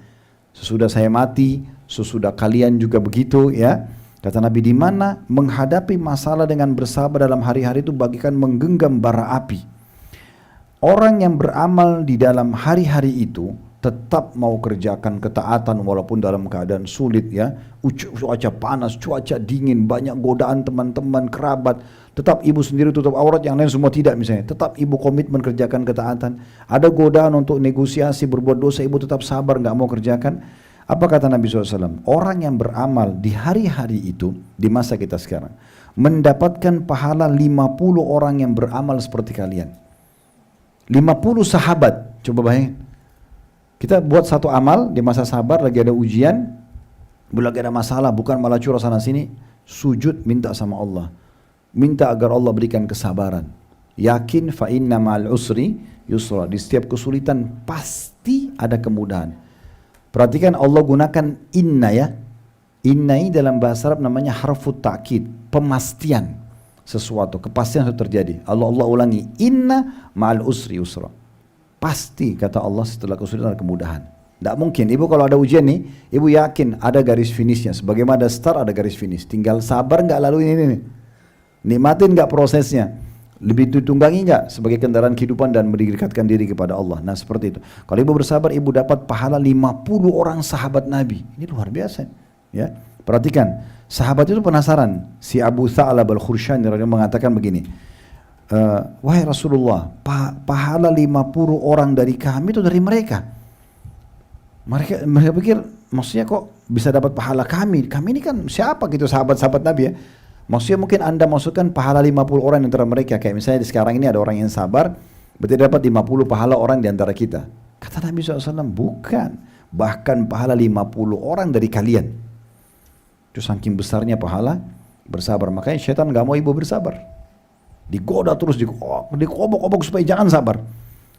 sesudah saya mati, sesudah kalian juga begitu ya. Kata Nabi, di mana menghadapi masalah dengan bersabar dalam hari-hari itu bagikan menggenggam bara api. Orang yang beramal di dalam hari-hari itu tetap mau kerjakan ketaatan walaupun dalam keadaan sulit ya, cuaca panas, cuaca dingin, banyak godaan teman-teman, kerabat, tetap ibu sendiri tutup aurat, yang lain semua tidak misalnya, tetap ibu komitmen kerjakan ketaatan. Ada godaan untuk negosiasi berbuat dosa, ibu tetap sabar nggak mau kerjakan. Apa kata Nabi SAW? Orang yang beramal di hari-hari itu, di masa kita sekarang, mendapatkan pahala 50 orang yang beramal seperti kalian. 50 sahabat, coba bayangin. Kita buat satu amal di masa sabar, lagi ada ujian, lagi ada masalah, bukan malah curah sana sini, sujud minta sama Allah. Minta agar Allah berikan kesabaran. Yakin fa inna ma'al usri yusra. Di setiap kesulitan pasti ada kemudahan. Perhatikan Allah gunakan inna ya. Inna ini dalam bahasa Arab namanya harfu ta'kid, pemastian sesuatu, kepastian sudah terjadi. Allah ulangi, inna ma'al usri yusra. Pasti kata Allah setelah kesulitan ada kemudahan. Tidak mungkin, ibu kalau ada ujian nih, ibu yakin ada garis finishnya. Sebagaimana ada start ada garis finish. Tinggal sabar nggak lalu ini. Nikmatin nggak prosesnya. Lebih ditunggangi nggak sebagai kendaraan kehidupan dan mendekatkan diri kepada Allah. Nah seperti itu. Kalau ibu bersabar, ibu dapat pahala 50 orang sahabat Nabi. Ini luar biasa. Ya, perhatikan. Sahabat itu penasaran. Si Abu Tha'lab al-Khursyani mengatakan begini. Wahai Rasulullah, pahala 50 orang dari kami itu dari mereka. Mereka pikir, maksudnya kok bisa dapat pahala kami? Kami ini kan siapa gitu sahabat-sahabat Nabi ya? Maksudnya mungkin anda masukkan pahala 50 orang di antara mereka. Kayak misalnya di sekarang ini ada orang yang sabar, berarti dapat 50 pahala orang di antara kita. Kata Nabi SAW, bukan. Bahkan pahala 50 orang dari kalian. Itu saking besarnya pahala bersabar. Makanya syaitan gak mau ibu bersabar. Digoda terus, dikobok-kobok supaya jangan sabar.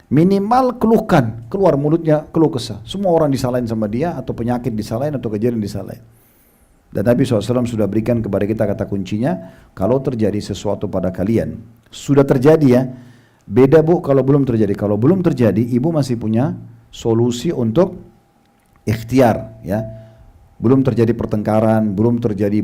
Minimal keluhkan, keluar mulutnya keluh kesah. Semua orang disalahin sama dia, atau penyakit disalahin, atau kejadian disalahin. Dan Nabi SAW sudah berikan kepada kita kata kuncinya, kalau terjadi sesuatu pada kalian, sudah terjadi ya, beda bu kalau belum terjadi. Kalau belum terjadi, ibu masih punya solusi untuk ikhtiar ya. Belum terjadi pertengkaran, belum terjadi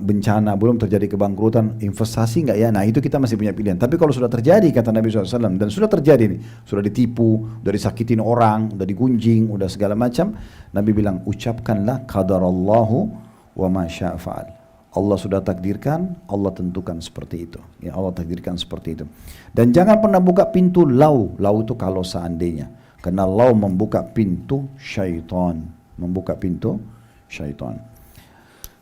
bencana, belum terjadi kebangkrutan, investasi enggak ya? Nah itu kita masih punya pilihan. Tapi kalau sudah terjadi, kata Nabi SAW, dan sudah terjadi nih, sudah ditipu, udah disakitin orang, udah digunjing, udah segala macam, Nabi bilang, ucapkanlah qadarallahu wa ma syaa fa'al. Allah sudah takdirkan, Allah tentukan seperti itu. Ya Allah takdirkan seperti itu. Dan jangan pernah buka pintu lau. Lau itu kalau seandainya. Karena lau membuka pintu syaitan. Membuka pintu syaitan.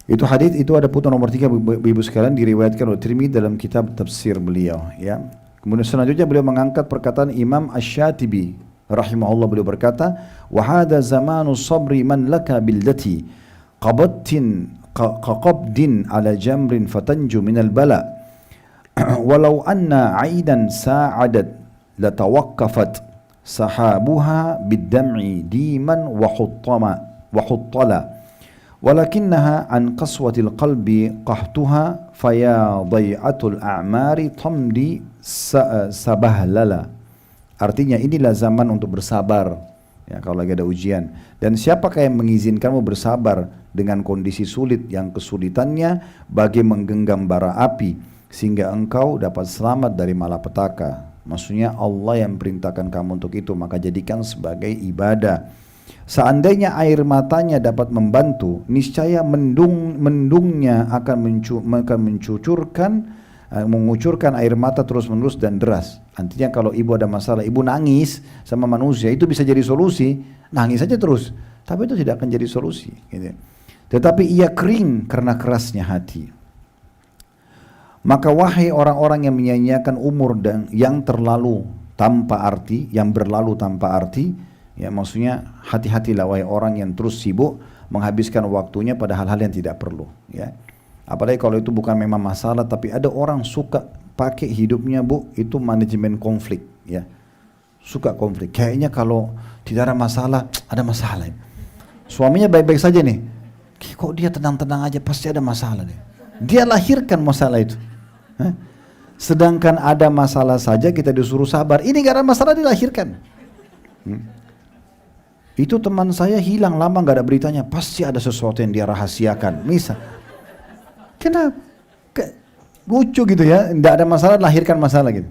Itu hadis itu ada putau nomor 3 ibu sekalian, diriwayatkan oleh Tirmidzi dalam kitab tafsir beliau ya. Kemudian selanjutnya beliau mengangkat perkataan Imam Asy-Syatibi rahimahullah, beliau berkata, wa hadza zamanu sabri man laka billati qaqabdin ala jamrin fatanju minal bala walau anna aidan sa'adat latawaqqafat sahabuha bid-dam'i diman wa huttala walakinnaha an qaswatil qalbi qahtuha faya dhai'atul a'mari tamdi sabahlala. Artinya inilah zaman untuk bersabar ya, kalau lagi ada ujian. Dan siapakah yang mengizinkanmu bersabar dengan kondisi sulit, yang kesulitannya bagi menggenggam bara api sehingga engkau dapat selamat dari malapetaka. Maksudnya Allah yang perintahkan kamu untuk itu, maka jadikan sebagai ibadah. Seandainya air matanya dapat membantu, niscaya mendungnya akan mengucurkan air mata terus-menerus dan deras. Artinya kalau ibu ada masalah, ibu nangis sama manusia, itu bisa jadi solusi, nangis saja terus. Tapi itu tidak akan jadi solusi. Gitu. Tetapi ia kering karena kerasnya hati. Maka wahai orang-orang yang menyia-nyiakan umur dan yang terlalu tanpa arti, yang berlalu tanpa arti, ya maksudnya hati-hatilah wahai orang yang terus sibuk menghabiskan waktunya pada hal-hal yang tidak perlu. Ya. Apalagi kalau itu bukan memang masalah, tapi ada orang suka pakai hidupnya bu, itu manajemen konflik. Ya. Suka konflik. Kayaknya kalau tidak ada masalah, ada masalah. Suaminya baik-baik saja nih. Kok dia tenang-tenang aja, pasti ada masalah nih. Dia lahirkan masalah itu. Hah? Sedangkan ada masalah saja kita disuruh sabar. Ini gak ada masalah dilahirkan. Itu teman saya hilang lama gak ada beritanya. Pasti ada sesuatu yang dia rahasiakan. Misal. Kenapa? Lucu gitu ya. Tidak ada masalah lahirkan masalah gitu.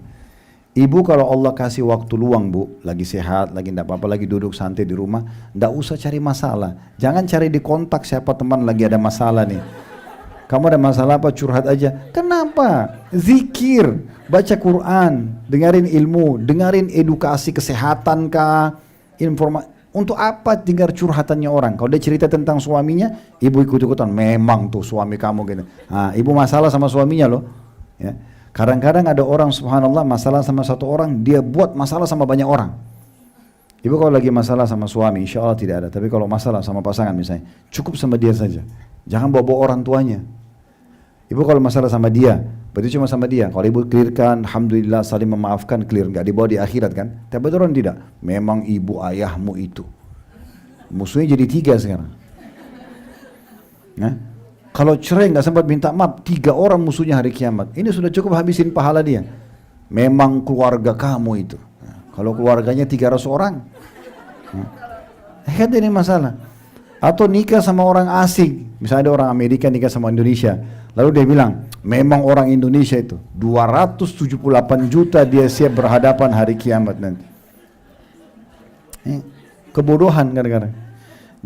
Ibu kalau Allah kasih waktu luang bu, lagi sehat, lagi tidak apa-apa, lagi duduk santai di rumah, tidak usah cari masalah. Jangan cari di kontak siapa teman lagi ada masalah nih. Kamu ada masalah apa, curhat aja. Kenapa? Zikir, baca Quran, dengerin ilmu, dengerin edukasi kesehatan kah, informasi. Untuk apa dengar curhatannya orang? Kalau dia cerita tentang suaminya, ibu ikut-ikutan. Memang tuh suami kamu gitu. Nah, ibu masalah sama suaminya loh. Ya. Kadang-kadang ada orang subhanallah masalah sama satu orang, dia buat masalah sama banyak orang. Ibu kalau lagi masalah sama suami, insya Allah tidak ada. Tapi kalau masalah sama pasangan misalnya, cukup sama dia saja. Jangan bawa-bawa orang tuanya. Ibu kalau masalah sama dia, berarti cuma sama dia. Kalau ibu clearkan, alhamdulillah saling memaafkan, clear. Nggak dibawa di akhirat kan. Tapi orang tidak. Memang ibu ayahmu itu. Musuhnya jadi 3 sekarang. Nah. Kalau cerai nggak sempat minta maaf, 3 orang musuhnya hari kiamat. Ini sudah cukup habisin pahala dia. Memang keluarga kamu itu. Nah, kalau keluarganya 300 orang, kan ini masalah. Atau nikah sama orang asing. Misalnya ada orang Amerika nikah sama Indonesia. Lalu dia bilang, memang orang Indonesia itu 278 juta dia siap berhadapan hari kiamat nanti. Kebodohan kadang-kadang.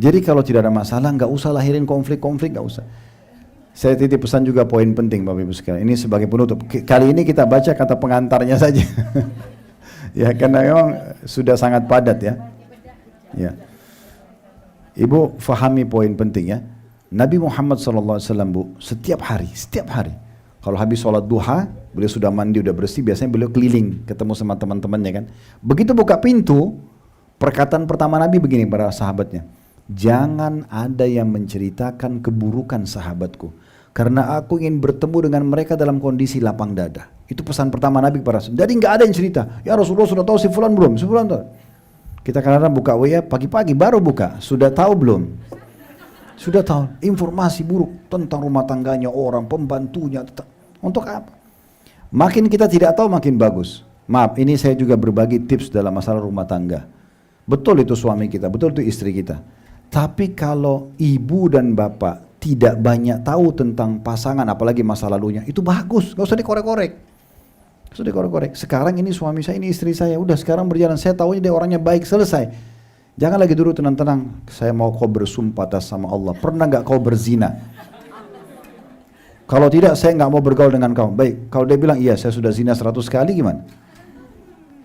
Jadi kalau tidak ada masalah, nggak usah lahirin konflik-konflik, nggak usah. Saya titip pesan juga poin penting Bapak Ibu sekalian. Ini sebagai penutup. Kali ini kita baca kata pengantarnya saja. Ya karena memang sudah sangat padat ya. Ya. Ibu fahami poin penting ya. Nabi Muhammad SAW bu, setiap hari. Kalau habis sholat duha, beliau sudah mandi, udah bersih, biasanya beliau keliling ketemu sama teman-temannya kan. Begitu buka pintu, perkataan pertama Nabi begini para sahabatnya. Jangan ada yang menceritakan keburukan sahabatku. Karena aku ingin bertemu dengan mereka dalam kondisi lapang dada. Itu pesan pertama Nabi kepada sahabat. Jadi nggak ada yang cerita. Ya Rasulullah sudah tahu si fulan belum? Si fulan tahu. Kita kadang-kadang buka WA pagi-pagi baru buka. Sudah tahu belum? Sudah tahu. Informasi buruk tentang rumah tangganya orang, pembantunya. Untuk apa? Makin kita tidak tahu makin bagus. Maaf, ini saya juga berbagi tips dalam masalah rumah tangga. Betul itu suami kita, betul itu istri kita. Tapi kalau ibu dan bapak tidak banyak tahu tentang pasangan, apalagi masa lalunya, itu bagus, gak usah dikorek-korek. Sekarang ini suami saya, ini istri saya, udah sekarang berjalan, saya tahu dia orangnya baik, selesai. Jangan lagi dulu tenang-tenang, saya mau kau bersumpah atas sama Allah, pernah gak kau berzina? Kalau tidak, saya gak mau bergaul dengan kau. Baik, kalau dia bilang, iya saya sudah zina 100 kali, gimana?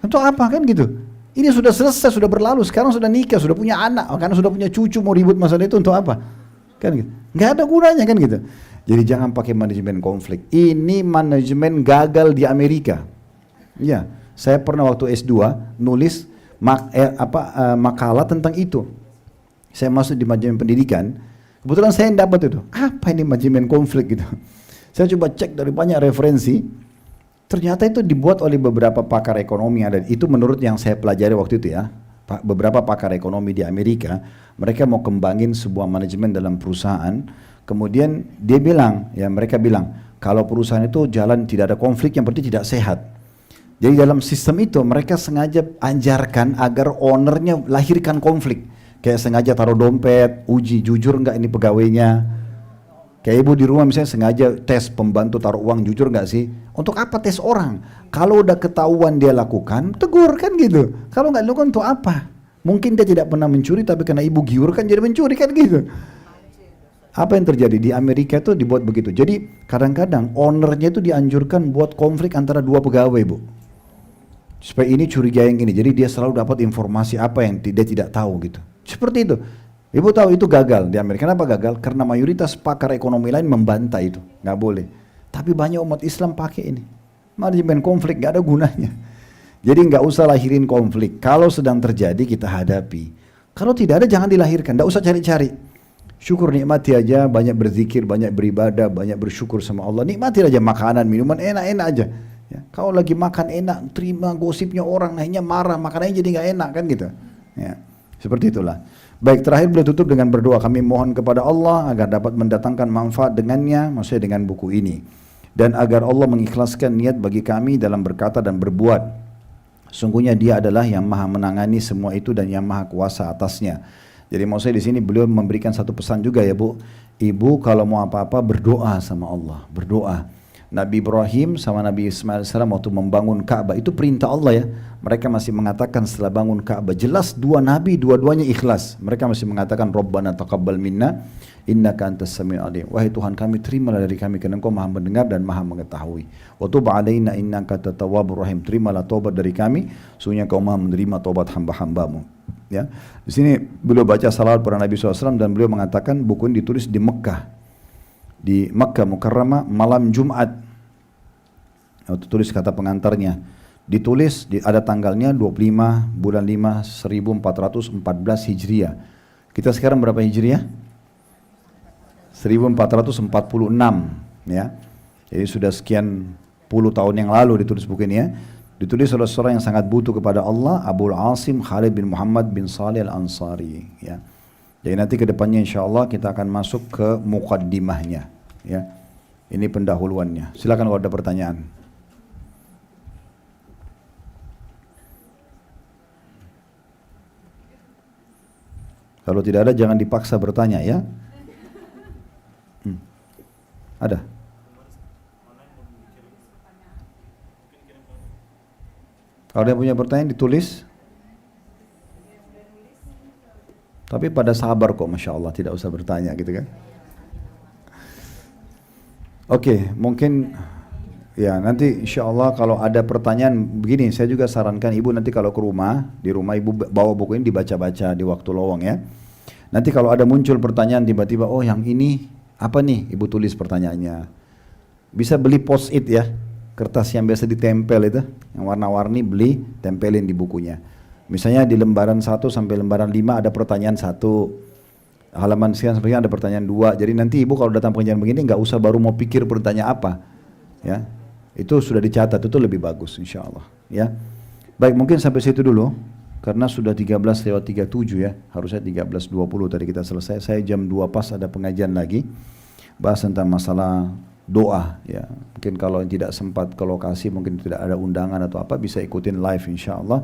Untuk apa kan gitu? Ini sudah selesai, sudah berlalu, sekarang sudah nikah, sudah punya anak, karena sudah punya cucu, mau ribut masalah itu untuk apa? Kan gitu. Nggak ada gunanya kan gitu. Jadi jangan pakai manajemen konflik. Ini manajemen gagal di Amerika. Ya, saya pernah waktu S2 nulis makalah tentang itu. Saya masuk di manajemen pendidikan, kebetulan saya yang dapat itu. Apa ini manajemen konflik gitu? Saya coba cek dari banyak referensi. Ternyata itu dibuat oleh beberapa pakar ekonomi yang ada. Itu menurut yang saya pelajari waktu itu ya. Beberapa pakar ekonomi di Amerika, mereka mau kembangin sebuah manajemen dalam perusahaan. Kemudian dia bilang, ya mereka bilang, kalau perusahaan itu jalan tidak ada konflik, yang berarti tidak sehat. Jadi dalam sistem itu mereka sengaja ajarkan agar ownernya lahirkan konflik. Kayak sengaja taruh dompet, uji jujur enggak ini pegawainya. Kayak ibu di rumah misalnya sengaja tes pembantu taruh uang jujur nggak sih? Untuk apa tes orang? Kalau udah ketahuan dia lakukan, tegur kan gitu. Kalau nggak lakukan untuk apa? Mungkin dia tidak pernah mencuri tapi karena ibu giur kan jadi mencuri kan gitu. Apa yang terjadi di Amerika itu dibuat begitu. Jadi kadang-kadang ownernya itu dianjurkan buat konflik antara 2 pegawai bu. Supaya ini curiga yang ini. Jadi dia selalu dapat informasi apa yang dia tidak tahu gitu. Seperti itu. Ibu tahu itu gagal di Amerika. Kenapa gagal? Karena mayoritas pakar ekonomi lain membantah itu. Nggak boleh. Tapi banyak umat Islam pakai ini. Manajemen konflik nggak ada gunanya. Jadi nggak usah lahirin konflik. Kalau sedang terjadi kita hadapi. Kalau tidak ada jangan dilahirkan. Nggak usah cari-cari. Syukur, nikmati aja, banyak berzikir, banyak beribadah, banyak bersyukur sama Allah. Nikmati aja makanan, minuman, enak-enak aja. Ya, kalau lagi makan enak, terima gosipnya orang, akhirnya marah, makanannya jadi nggak enak kan gitu. Ya, seperti itulah. Baik, terakhir beliau tutup dengan berdoa. Kami mohon kepada Allah agar dapat mendatangkan manfaat dengannya, maksudnya dengan buku ini. Dan agar Allah mengikhlaskan niat bagi kami dalam berkata dan berbuat. Sungguhnya Dia adalah yang maha menangani semua itu dan yang maha kuasa atasnya. Jadi maksudnya di sini beliau memberikan satu pesan juga ya Bu. Ibu kalau mau apa-apa berdoa sama Allah, berdoa. Nabi Ibrahim sama Nabi Ismail AS waktu membangun Ka'bah itu perintah Allah ya. Mereka masih mengatakan setelah bangun Ka'bah, jelas dua nabi dua-duanya ikhlas. Mereka masih mengatakan Rabbana taqabbal minna innaka antas samiul alim. Wahai Tuhan kami, terimalah dari kami karena Engkau Maha mendengar dan Maha mengetahui. Wa tub alaina innaka tawwabur rahim. Terimalah taubat dari kami, sungguhnya Engkau Maha menerima taubat hamba-hambamu. Ya. Di sini beliau baca salawat pada Nabi SAW dan beliau mengatakan buku ini ditulis di Mekah. Di Makkah Mukarramah malam Jumat. Waktu tulis kata pengantarnya. Ditulis ada tanggalnya 25 bulan 5 1414 Hijriah. Kita sekarang berapa Hijriah? 1446 ya. Jadi sudah sekian puluh tahun yang lalu ditulis buku ini ya. Ditulis oleh seorang yang sangat butuh kepada Allah, Abul Asim Khalid bin Muhammad bin Salih Al-Ansari ya. Jadi nanti ke depannya insyaallah kita akan masuk ke muqaddimahnya ya. Ini pendahuluannya. Silakan kalau ada pertanyaan. Kalau tidak ada jangan dipaksa bertanya ya. Ada? Kalau dia punya pertanyaan ditulis. Tapi pada sabar kok, Masya Allah, tidak usah bertanya gitu kan. Oke, mungkin ya nanti insya Allah kalau ada pertanyaan begini, saya juga sarankan ibu nanti kalau ke rumah, di rumah ibu bawa buku ini dibaca-baca di waktu lowong ya. Nanti kalau ada muncul pertanyaan tiba-tiba, oh yang ini apa nih, ibu tulis pertanyaannya. Bisa beli post-it ya, kertas yang biasa ditempel itu, yang warna-warni beli, tempelin di bukunya. Misalnya di lembaran 1 sampai lembaran 5 ada pertanyaan 1, halaman sekian sampai ada pertanyaan 2. Jadi nanti ibu kalau datang pengajian begini nggak usah baru mau pikir pertanyaan apa, ya. Itu sudah dicatat, itu lebih bagus insya Allah ya. Baik, mungkin sampai situ dulu karena sudah 13:37 ya, harusnya 13:20 tadi kita selesai. Saya jam 2 pas ada pengajian lagi bahas tentang masalah doa ya. Mungkin kalau tidak sempat ke lokasi, mungkin tidak ada undangan atau apa, bisa ikutin live insya Allah.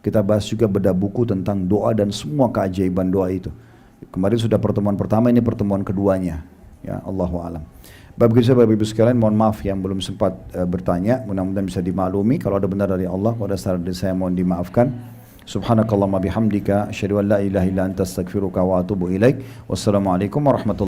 Kita bahas juga bedah buku tentang doa dan semua keajaiban doa itu. Kemarin sudah pertemuan pertama, ini pertemuan keduanya ya, Allahu a'lam. Bapak ibu sekalian, mohon maaf yang belum sempat bertanya, mudah-mudahan bisa dimaklumi. Kalau ada benar dari Allah, kalau ada salah dari saya mohon dimaafkan. Subhanakallahumma bihamdika asyhadu an la ilaha illa anta astaghfiruka wa atubu ilaik. Wassalamualaikum warahmatullahi wabarakatuh.